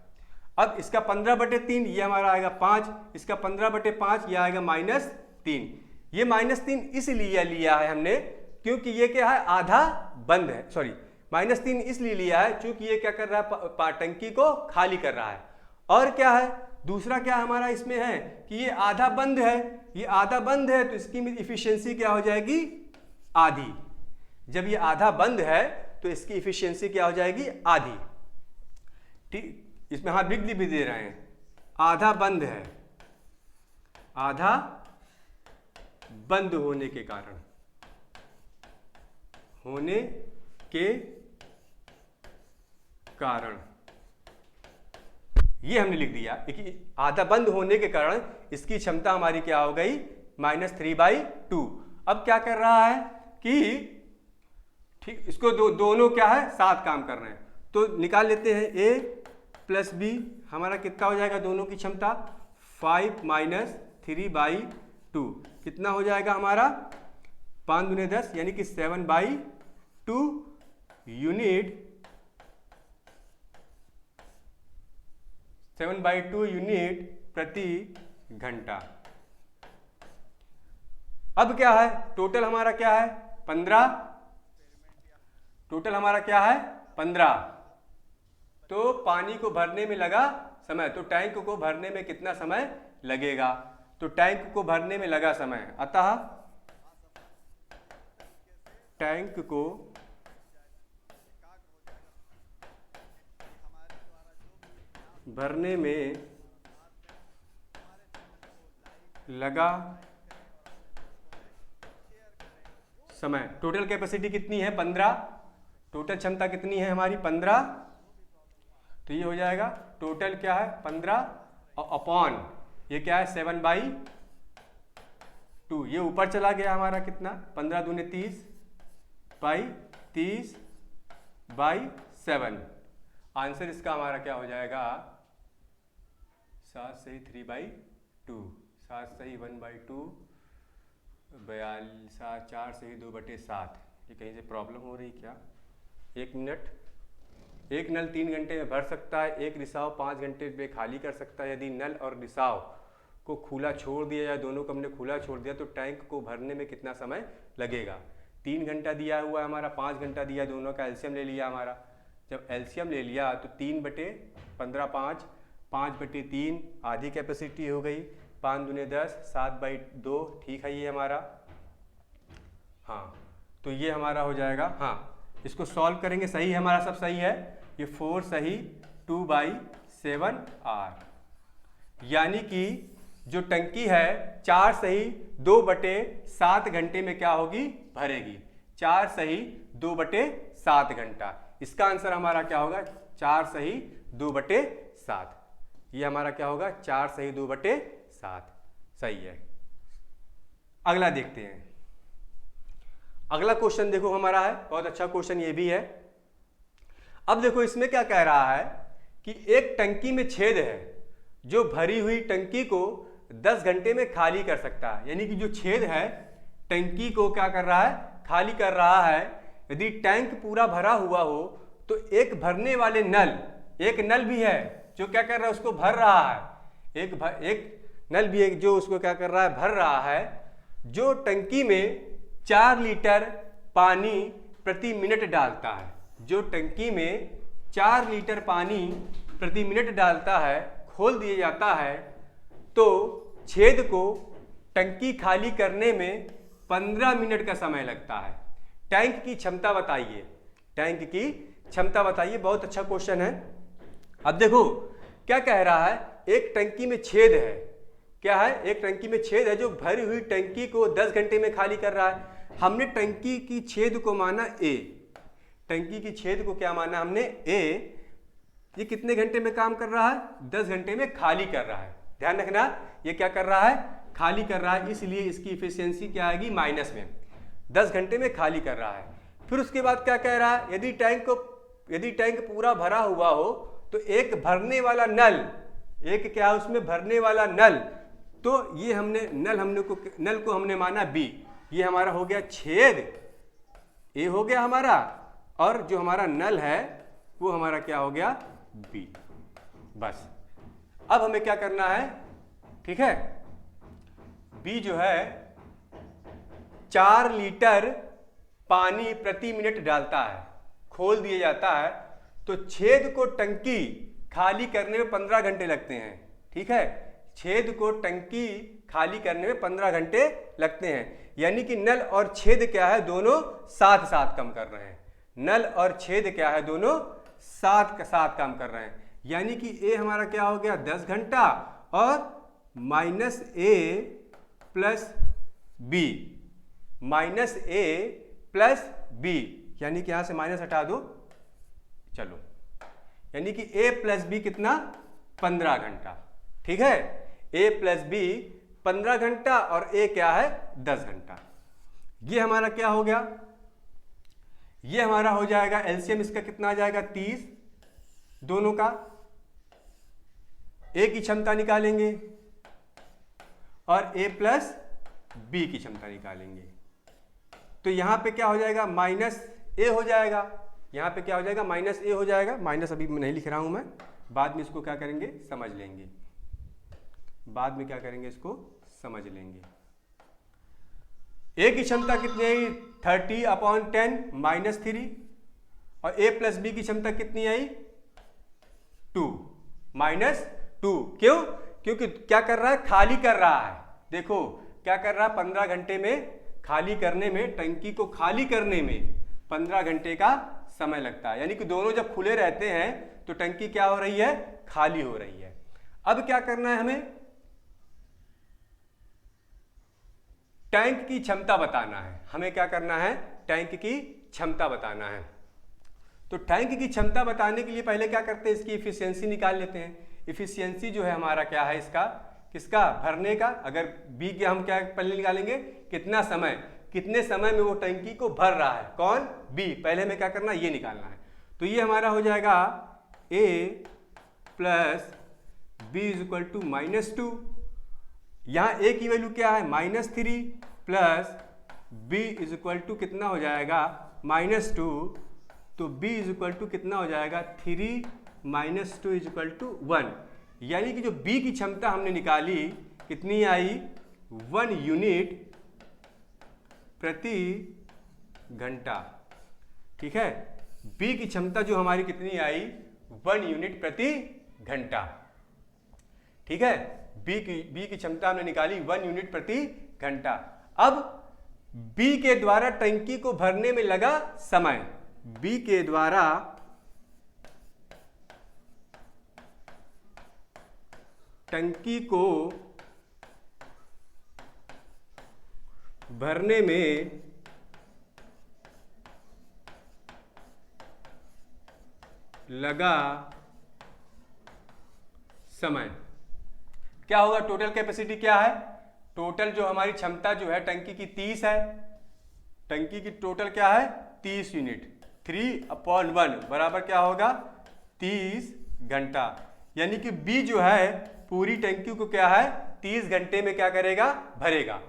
अब इसका 15/3, ये हमारा आएगा 5, इसका 15/5 ये आएगा -3। ये -3 इसलिए लिया है हमने क्योंकि ये क्या है, आधा बंद है, सॉरी -3 इसलिए लिया है क्योंकि ये क्या कर रहा है, टंकी को खाली कर रहा है। और क्या है, दूसरा क्या हमारा इसमें है कि ये आधा बंद है, ये आधा बंद है तो इसकी इफिशियंसी क्या हो जाएगी, आधी। जब ये आधा बंद है तो इसकी इफिशियंसी क्या हो जाएगी, आधी। ठीक, इसमें हाँ बिग भी दे रहे हैं, आधा बंद है, आधा बंद होने के कारण, होने के कारण ये हमने लिख दिया कि आधा बंद होने के कारण इसकी क्षमता हमारी क्या हो गई, -3/2। अब क्या कर रहा है कि ठीक इसको दोनों क्या है, साथ काम कर रहे हैं, तो निकाल लेते हैं। A + B हमारा कितना हो जाएगा, दोनों की क्षमता 5 - 3/2 कितना हो जाएगा हमारा, 5 दूने 10 यानी कि 7/2 यूनिट, 7/2 यूनिट प्रति घंटा। अब क्या है, टोटल हमारा क्या है, 15, टोटल हमारा क्या है 15। तो पानी को भरने में लगा समय, तो टैंक को भरने में कितना समय लगेगा, तो टैंक को भरने में लगा समय, अतः टैंक को भरने में लगा समय। टोटल कैपेसिटी कितनी है, 15, टोटल क्षमता कितनी है हमारी 15, तो ये हो जाएगा टोटल क्या है 15 और अपॉन ये क्या है 7/2, ये ऊपर चला गया हमारा कितना, 15 दूने 30/7। आंसर इसका हमारा क्या हो जाएगा, 7 सही 3/2, 7 सही 1/2, 42, 4 सही 2/7। ये कहीं से प्रॉब्लम हो रही क्या, 1 मिनट। एक नल 3 घंटे में भर सकता है, एक रिसाव 5 घंटे में खाली कर सकता है। यदि नल और रिसाव को खुला छोड़ दिया या दोनों को हमने खुला छोड़ दिया तो टैंक को भरने में कितना समय लगेगा। 3 घंटा दिया हुआ है हमारा, 5 घंटा दिया, दोनों का एलसीएम ले लिया हमारा। जब एलसीएम ले लिया तो 3/15 5, 5/3 आधी कैपेसिटी हो गई, 5 दूने 10, 7/2, ठीक है ये हमारा। हाँ तो ये हमारा हो जाएगा, हाँ इसको सॉल्व करेंगे, सही है हमारा, सब सही है। ये 4 सही 2/7R, यानी कि जो टंकी है 4 सही 2/7 घंटे में क्या होगी, भरेगी। 4 सही 2/7 घंटा, इसका आंसर हमारा क्या होगा, 4 सही 2/7। ये हमारा क्या होगा, 4 सही 2/7, सही है। अगला देखते हैं। अगला क्वेश्चन देखो हमारा है, बहुत अच्छा क्वेश्चन ये भी है। अब देखो इसमें क्या कह रहा है कि एक टंकी में छेद है जो भरी हुई टंकी को 10 घंटे में खाली कर सकता है। यानी कि जो छेद है टंकी को क्या कर रहा है, खाली कर रहा है। यदि टैंक पूरा भरा हुआ हो तो एक भरने वाले नल, एक नल भी है जो क्या कर रहा है, उसको भर रहा है। एक नल भी है जो उसको क्या कर रहा है, भर रहा है, जो टंकी में 4 लीटर पानी प्रति मिनट डालता है। जो टंकी में 4 लीटर पानी प्रति मिनट डालता है, खोल दिया जाता है तो छेद को टंकी खाली करने में 15 मिनट का समय लगता है। टैंक की क्षमता बताइए, टैंक की क्षमता बताइए। बहुत अच्छा क्वेश्चन है। अब देखो क्या कह रहा है, एक टंकी में छेद है, क्या है, एक टंकी में छेद है जो भरी हुई टंकी को 10 घंटे में खाली कर रहा है। हमने टंकी की छेद को माना ए, टंकी की छेद को क्या माना हमने, ए। ये कितने घंटे में काम कर रहा है, 10 घंटे में खाली कर रहा है। ध्यान रखना, ये क्या कर रहा है, खाली कर रहा है, इसलिए इसकी इफिशियंसी क्या आएगी, माइनस में। 10 घंटे में खाली कर रहा है। फिर उसके बाद क्या कह रहा है, यदि टैंक पूरा भरा हुआ हो तो एक भरने वाला नल, एक क्या उसमें भरने वाला नल, तो ये हमने नल को हमने माना बी। ये हमारा हो गया छेद, ए हो गया हमारा, और जो हमारा नल है वो हमारा क्या हो गया, बी। बस अब हमें क्या करना है, ठीक है, बी जो है 4 लीटर पानी प्रति मिनट डालता है, खोल दिया जाता है तो छेद को टंकी खाली करने में 15 घंटे लगते हैं। ठीक है, छेद को टंकी खाली करने में 15 घंटे लगते हैं। यानी कि नल और छेद क्या है, दोनों साथ साथ काम कर रहे हैं। नल और छेद क्या है, दोनों साथ साथ काम कर रहे हैं। यानी कि ए हमारा क्या हो गया 10 घंटा और माइनस ए प्लस बी, माइनस ए प्लस बी, यानी कि यहां से माइनस हटा दो, चलो, यानी कि a प्लस बी कितना 15 घंटा। ठीक है, a प्लस बी 15 घंटा और a क्या है 10 घंटा। ये हमारा क्या हो गया, ये हमारा हो जाएगा एलसीएम इसका कितना आ जाएगा 30, दोनों का a की क्षमता निकालेंगे और a प्लस बी की क्षमता निकालेंगे। तो यहां पे क्या हो जाएगा माइनस ए हो जाएगा, यहां पे क्या हो जाएगा माइनस ए हो जाएगा। माइनस अभी नहीं लिख रहा हूं मैं, बाद में इसको क्या करेंगे समझ लेंगे, बाद में क्या करेंगे इसको समझ लेंगे। ए की क्षमता कितनी आई 30/10 -3 और ए प्लस बी की क्षमता कितनी आई 2 -2। क्यों, क्योंकि क्या कर रहा है खाली कर रहा है। देखो क्या कर रहा है 15 घंटे में खाली करने में, टंकी को खाली करने में 15 घंटे का समय लगता है। यानी कि दोनों जब खुले रहते हैं तो टंकी क्या हो रही है खाली हो रही है। अब क्या करना है हमें, टैंक की क्षमता बताना है। हमें क्या करना है टैंक की क्षमता बताना है। तो टैंक की क्षमता बताने के लिए पहले क्या करते हैं इसकी इफिशियंसी निकाल लेते हैं। इफिशियंसी जो है हमारा क्या है इसका, किसका भरने का। अगर बी के हम क्या पहले निकालेंगे कितना समय, कितने समय में वो टंकी को भर रहा है, कौन बी। पहले हमें क्या करना है ये निकालना है। तो ये हमारा हो जाएगा a plus B is equal to -2। यहाँ a की वैल्यू क्या है -3 plus b is equal to कितना हो जाएगा -2। तो b इज इक्वल टू कितना हो जाएगा 3 - 2 इज इक्वल टू 1। यानी कि जो b की क्षमता हमने निकाली कितनी आई 1 यूनिट प्रति घंटा। ठीक है, b की क्षमता जो हमारी कितनी आई 1 यूनिट प्रति घंटा। ठीक है, b की क्षमता हमने निकाली 1 यूनिट प्रति घंटा। अब b के द्वारा टंकी को भरने में लगा समय, b के द्वारा टंकी को भरने में लगा समय क्या होगा, टोटल कैपेसिटी क्या है, टोटल जो हमारी क्षमता जो है टंकी की 30 है, टंकी की टोटल क्या है 30 यूनिट, 3/1 बराबर क्या होगा 30 घंटा। यानी कि B जो है पूरी टंकी को क्या है 30 घंटे में क्या करेगा भरेगा।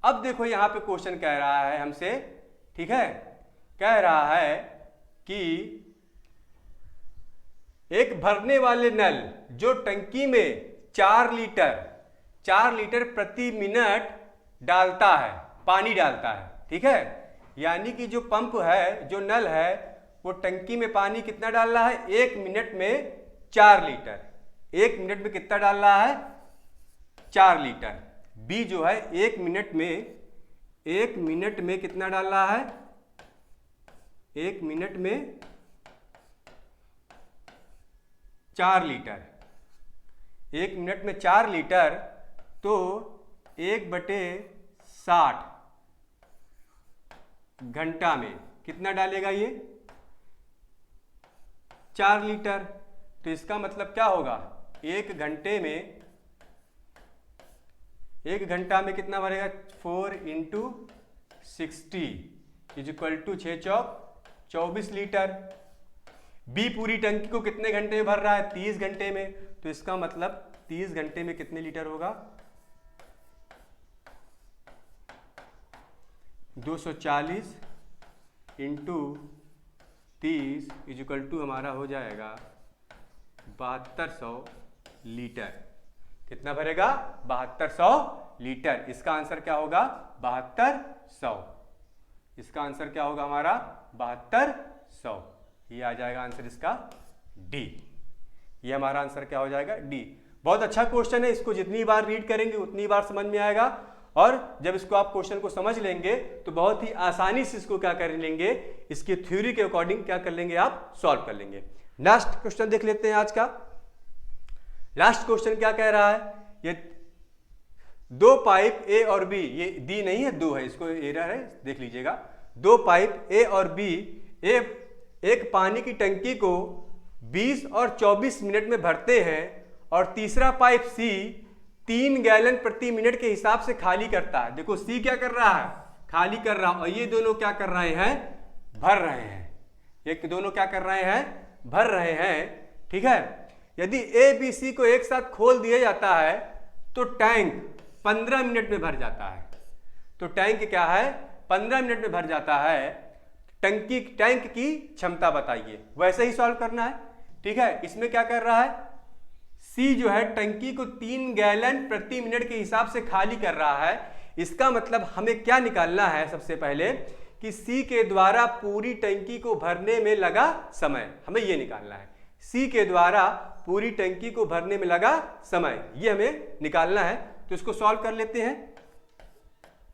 अब देखो यहां पे क्वेश्चन कह रहा है हमसे, ठीक है, कह रहा है कि एक भरने वाले नल जो टंकी में 4 लीटर प्रति मिनट डालता है, पानी डालता है। ठीक है, यानी कि जो पंप है, जो नल है, वो टंकी में पानी कितना डाल रहा है 1 मिनट में 4 लीटर। 1 मिनट में कितना डाल रहा है 4 लीटर। बी जो है 1 मिनट में कितना डाल रहा है 1 मिनट में 4 लीटर। 1 मिनट में 4 लीटर तो 1/60 घंटा में कितना डालेगा ये 4 लीटर। तो इसका मतलब क्या होगा 1 घंटे में, 1 घंटा में कितना भरेगा 4 × 60 इज इक्वल टू 6 चौक 24 लीटर। बी पूरी टंकी को कितने घंटे में भर रहा है 30 घंटे में। तो इसका मतलब 30 घंटे में कितने लीटर होगा 240 × 30 इज इक्वल टू हमारा हो जाएगा 7200 लीटर। कितना भरेगा 7200 लीटर। इसका आंसर क्या होगा 7200। इसका आंसर क्या होगा हमारा 7200। ये आ जाएगा आंसर इसका डी। ये हमारा आंसर क्या हो जाएगा, डी। बहुत अच्छा क्वेश्चन है, इसको जितनी बार रीड करेंगे उतनी बार समझ में आएगा, और जब इसको आप क्वेश्चन को समझ लेंगे तो बहुत ही आसानी से इसको क्या कर लेंगे, इसकी थ्योरी के अकॉर्डिंग क्या कर लेंगे, आप सॉल्व कर लेंगे। लास्ट क्वेश्चन देख लेते हैं आज का। लास्ट क्वेश्चन क्या कह रहा है, ये दो पाइप ए और बी, ये दी नहीं है, दो है, इसको एरर है, देख लीजिएगा। दो पाइप ए और बी एक पानी की टंकी को 20 और 24 मिनट में भरते हैं, और तीसरा पाइप सी 3 गैलन प्रति मिनट के हिसाब से खाली करता है। देखो सी क्या कर रहा है, खाली कर रहा है, और ये दोनों क्या कर रहे हैं, भर रहे हैं। ये दोनों क्या कर रहे हैं, भर रहे हैं, ठीक है। यदि ए बी सी को एक साथ खोल दिया जाता है तो टैंक 15 मिनट में भर जाता है। तो टैंक क्या है, 15 मिनट में भर जाता है। टैंक की क्षमता बताइए, वैसे ही सॉल्व करना है, ठीक है। इसमें क्या कर रहा है, सी जो है टंकी को 3 गैलन प्रति मिनट के हिसाब से खाली कर रहा है। इसका मतलब हमें क्या निकालना है, सबसे पहले कि सी के द्वारा पूरी टंकी को भरने में लगा समय, हमें ये निकालना है। सी के द्वारा पूरी टंकी को भरने में लगा समय, ये हमें निकालना है। तो इसको सॉल्व कर लेते हैं।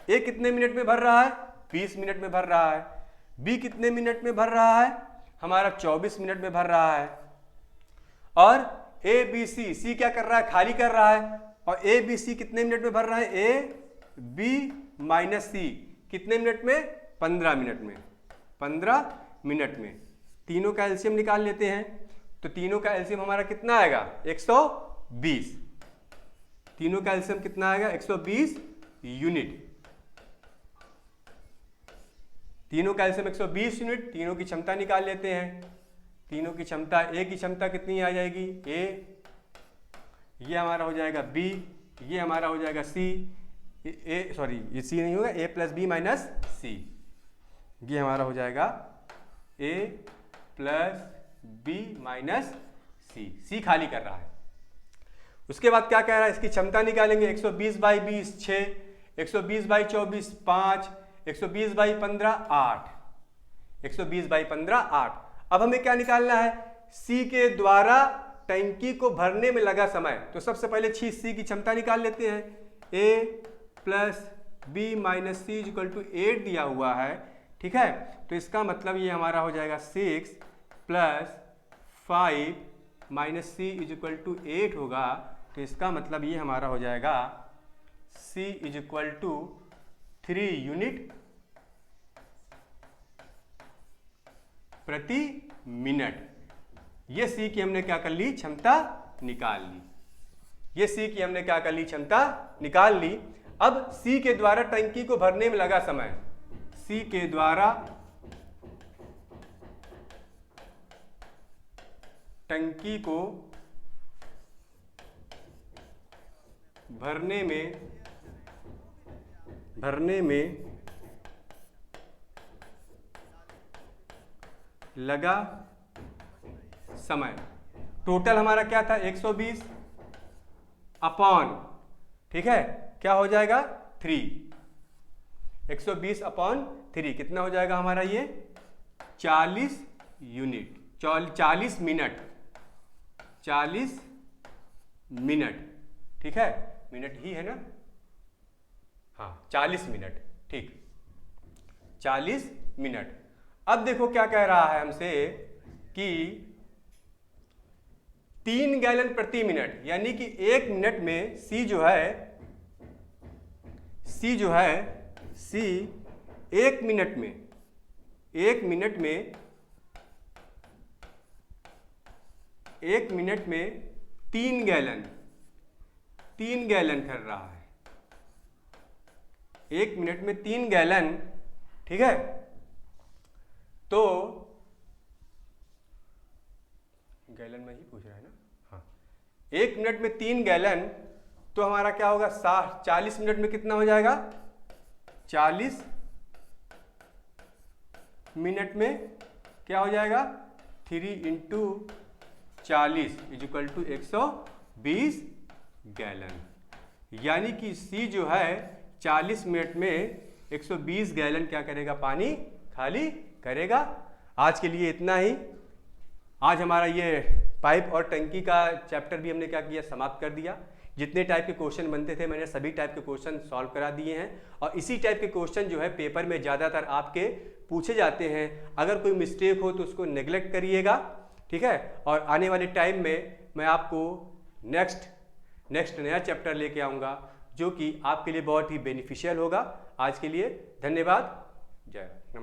ए कितने मिनट में भर रहा है, 20 मिनट में भर रहा है। बी कितने मिनट में भर रहा है, हमारा 24 मिनट में भर रहा है। और ए बी सी क्या कर रहा है, खाली कर रहा है। और ए बी सी कितने मिनट में भर रहा है, ए बी माइनस सी कितने मिनट में, 15 मिनट में। 15 मिनट में तीनों का एलसीएम निकाल लेते हैं। तो तीनों का एलसीएम हमारा कितना आएगा, 120। तीनों का एलसीएम कितना आएगा, 120 यूनिट। तीनों का एलसीएम 120 यूनिट। तीनों की क्षमता निकाल लेते हैं। तीनों की क्षमता, ए की क्षमता कितनी आ जाएगी, ए, ये हमारा हो जाएगा बी, ये हमारा हो जाएगा सी, ये सी नहीं होगा, ए प्लस बी माइनस सी, ये हमारा हो जाएगा ए प्लस बी माइनस सी। सी खाली कर रहा है। उसके बाद क्या कह रहा है, इसकी क्षमता निकालेंगे। 120 बाई 20 6, 120 बाई 24 5, 120 बाई 15 8, 120 बाई 15 8। अब हमें क्या निकालना है, सी के द्वारा टंकी को भरने में लगा समय। तो सबसे पहले सी की क्षमता निकाल लेते हैं। A plus B minus C equal to 8 दिया हुआ है, ठीक है। तो इसका मतलब ये हमारा हो जाएगा 6 plus 5 minus C is equal to 8 होगा। तो इसका मतलब ये हमारा हो जाएगा C is equal to 3 unit प्रति मिनट। ये सी की हमने क्या कर ली, क्षमता निकाल ली। ये सी की हमने क्या कर ली, क्षमता निकाल ली। अब सी के द्वारा टंकी को भरने में लगा समय, सी के द्वारा टंकी को भरने में लगा समय। टोटल हमारा क्या था, 120 अपॉन, ठीक है, क्या हो जाएगा 3, 120 अपॉन 3 कितना हो जाएगा हमारा, ये 40 यूनिट, 40 मिनट, 40 मिनट, ठीक है, मिनट ही है ना, हाँ 40 मिनट, ठीक, 40 मिनट। अब देखो क्या कह रहा है हमसे कि 3 गैलन प्रति मिनट, यानी कि 1 मिनट में सी जो है 1 मिनट में 1 मिनट में 3 गैलन कर रहा है। 1 मिनट में 3 गैलन, ठीक है। तो गैलन में ही पूछ रहा है ना, हाँ। 1 मिनट में 3 गैलन, तो हमारा क्या होगा, 40 मिनट में कितना हो जाएगा, 40 मिनट में क्या हो जाएगा, 3 into 40 is equal to 120 gallon. यानी कि सी जो है 40 मिनट में 120 गैलन क्या करेगा, पानी खाली करेगा। आज के लिए इतना ही। आज हमारा ये पाइप और टंकी का चैप्टर भी हमने क्या किया, समाप्त कर दिया। जितने टाइप के क्वेश्चन बनते थे मैंने सभी टाइप के क्वेश्चन सॉल्व करा दिए हैं, और इसी टाइप के क्वेश्चन जो है पेपर में ज़्यादातर आपके पूछे जाते हैं। अगर कोई मिस्टेक हो तो उसको नेग्लेक्ट करिएगा, ठीक है। और आने वाले टाइम में मैं आपको नेक्स्ट नया चैप्टर लेके आऊँगा जो कि आपके लिए बहुत ही बेनिफिशियल होगा। आज के लिए धन्यवाद, जय नमस्कार।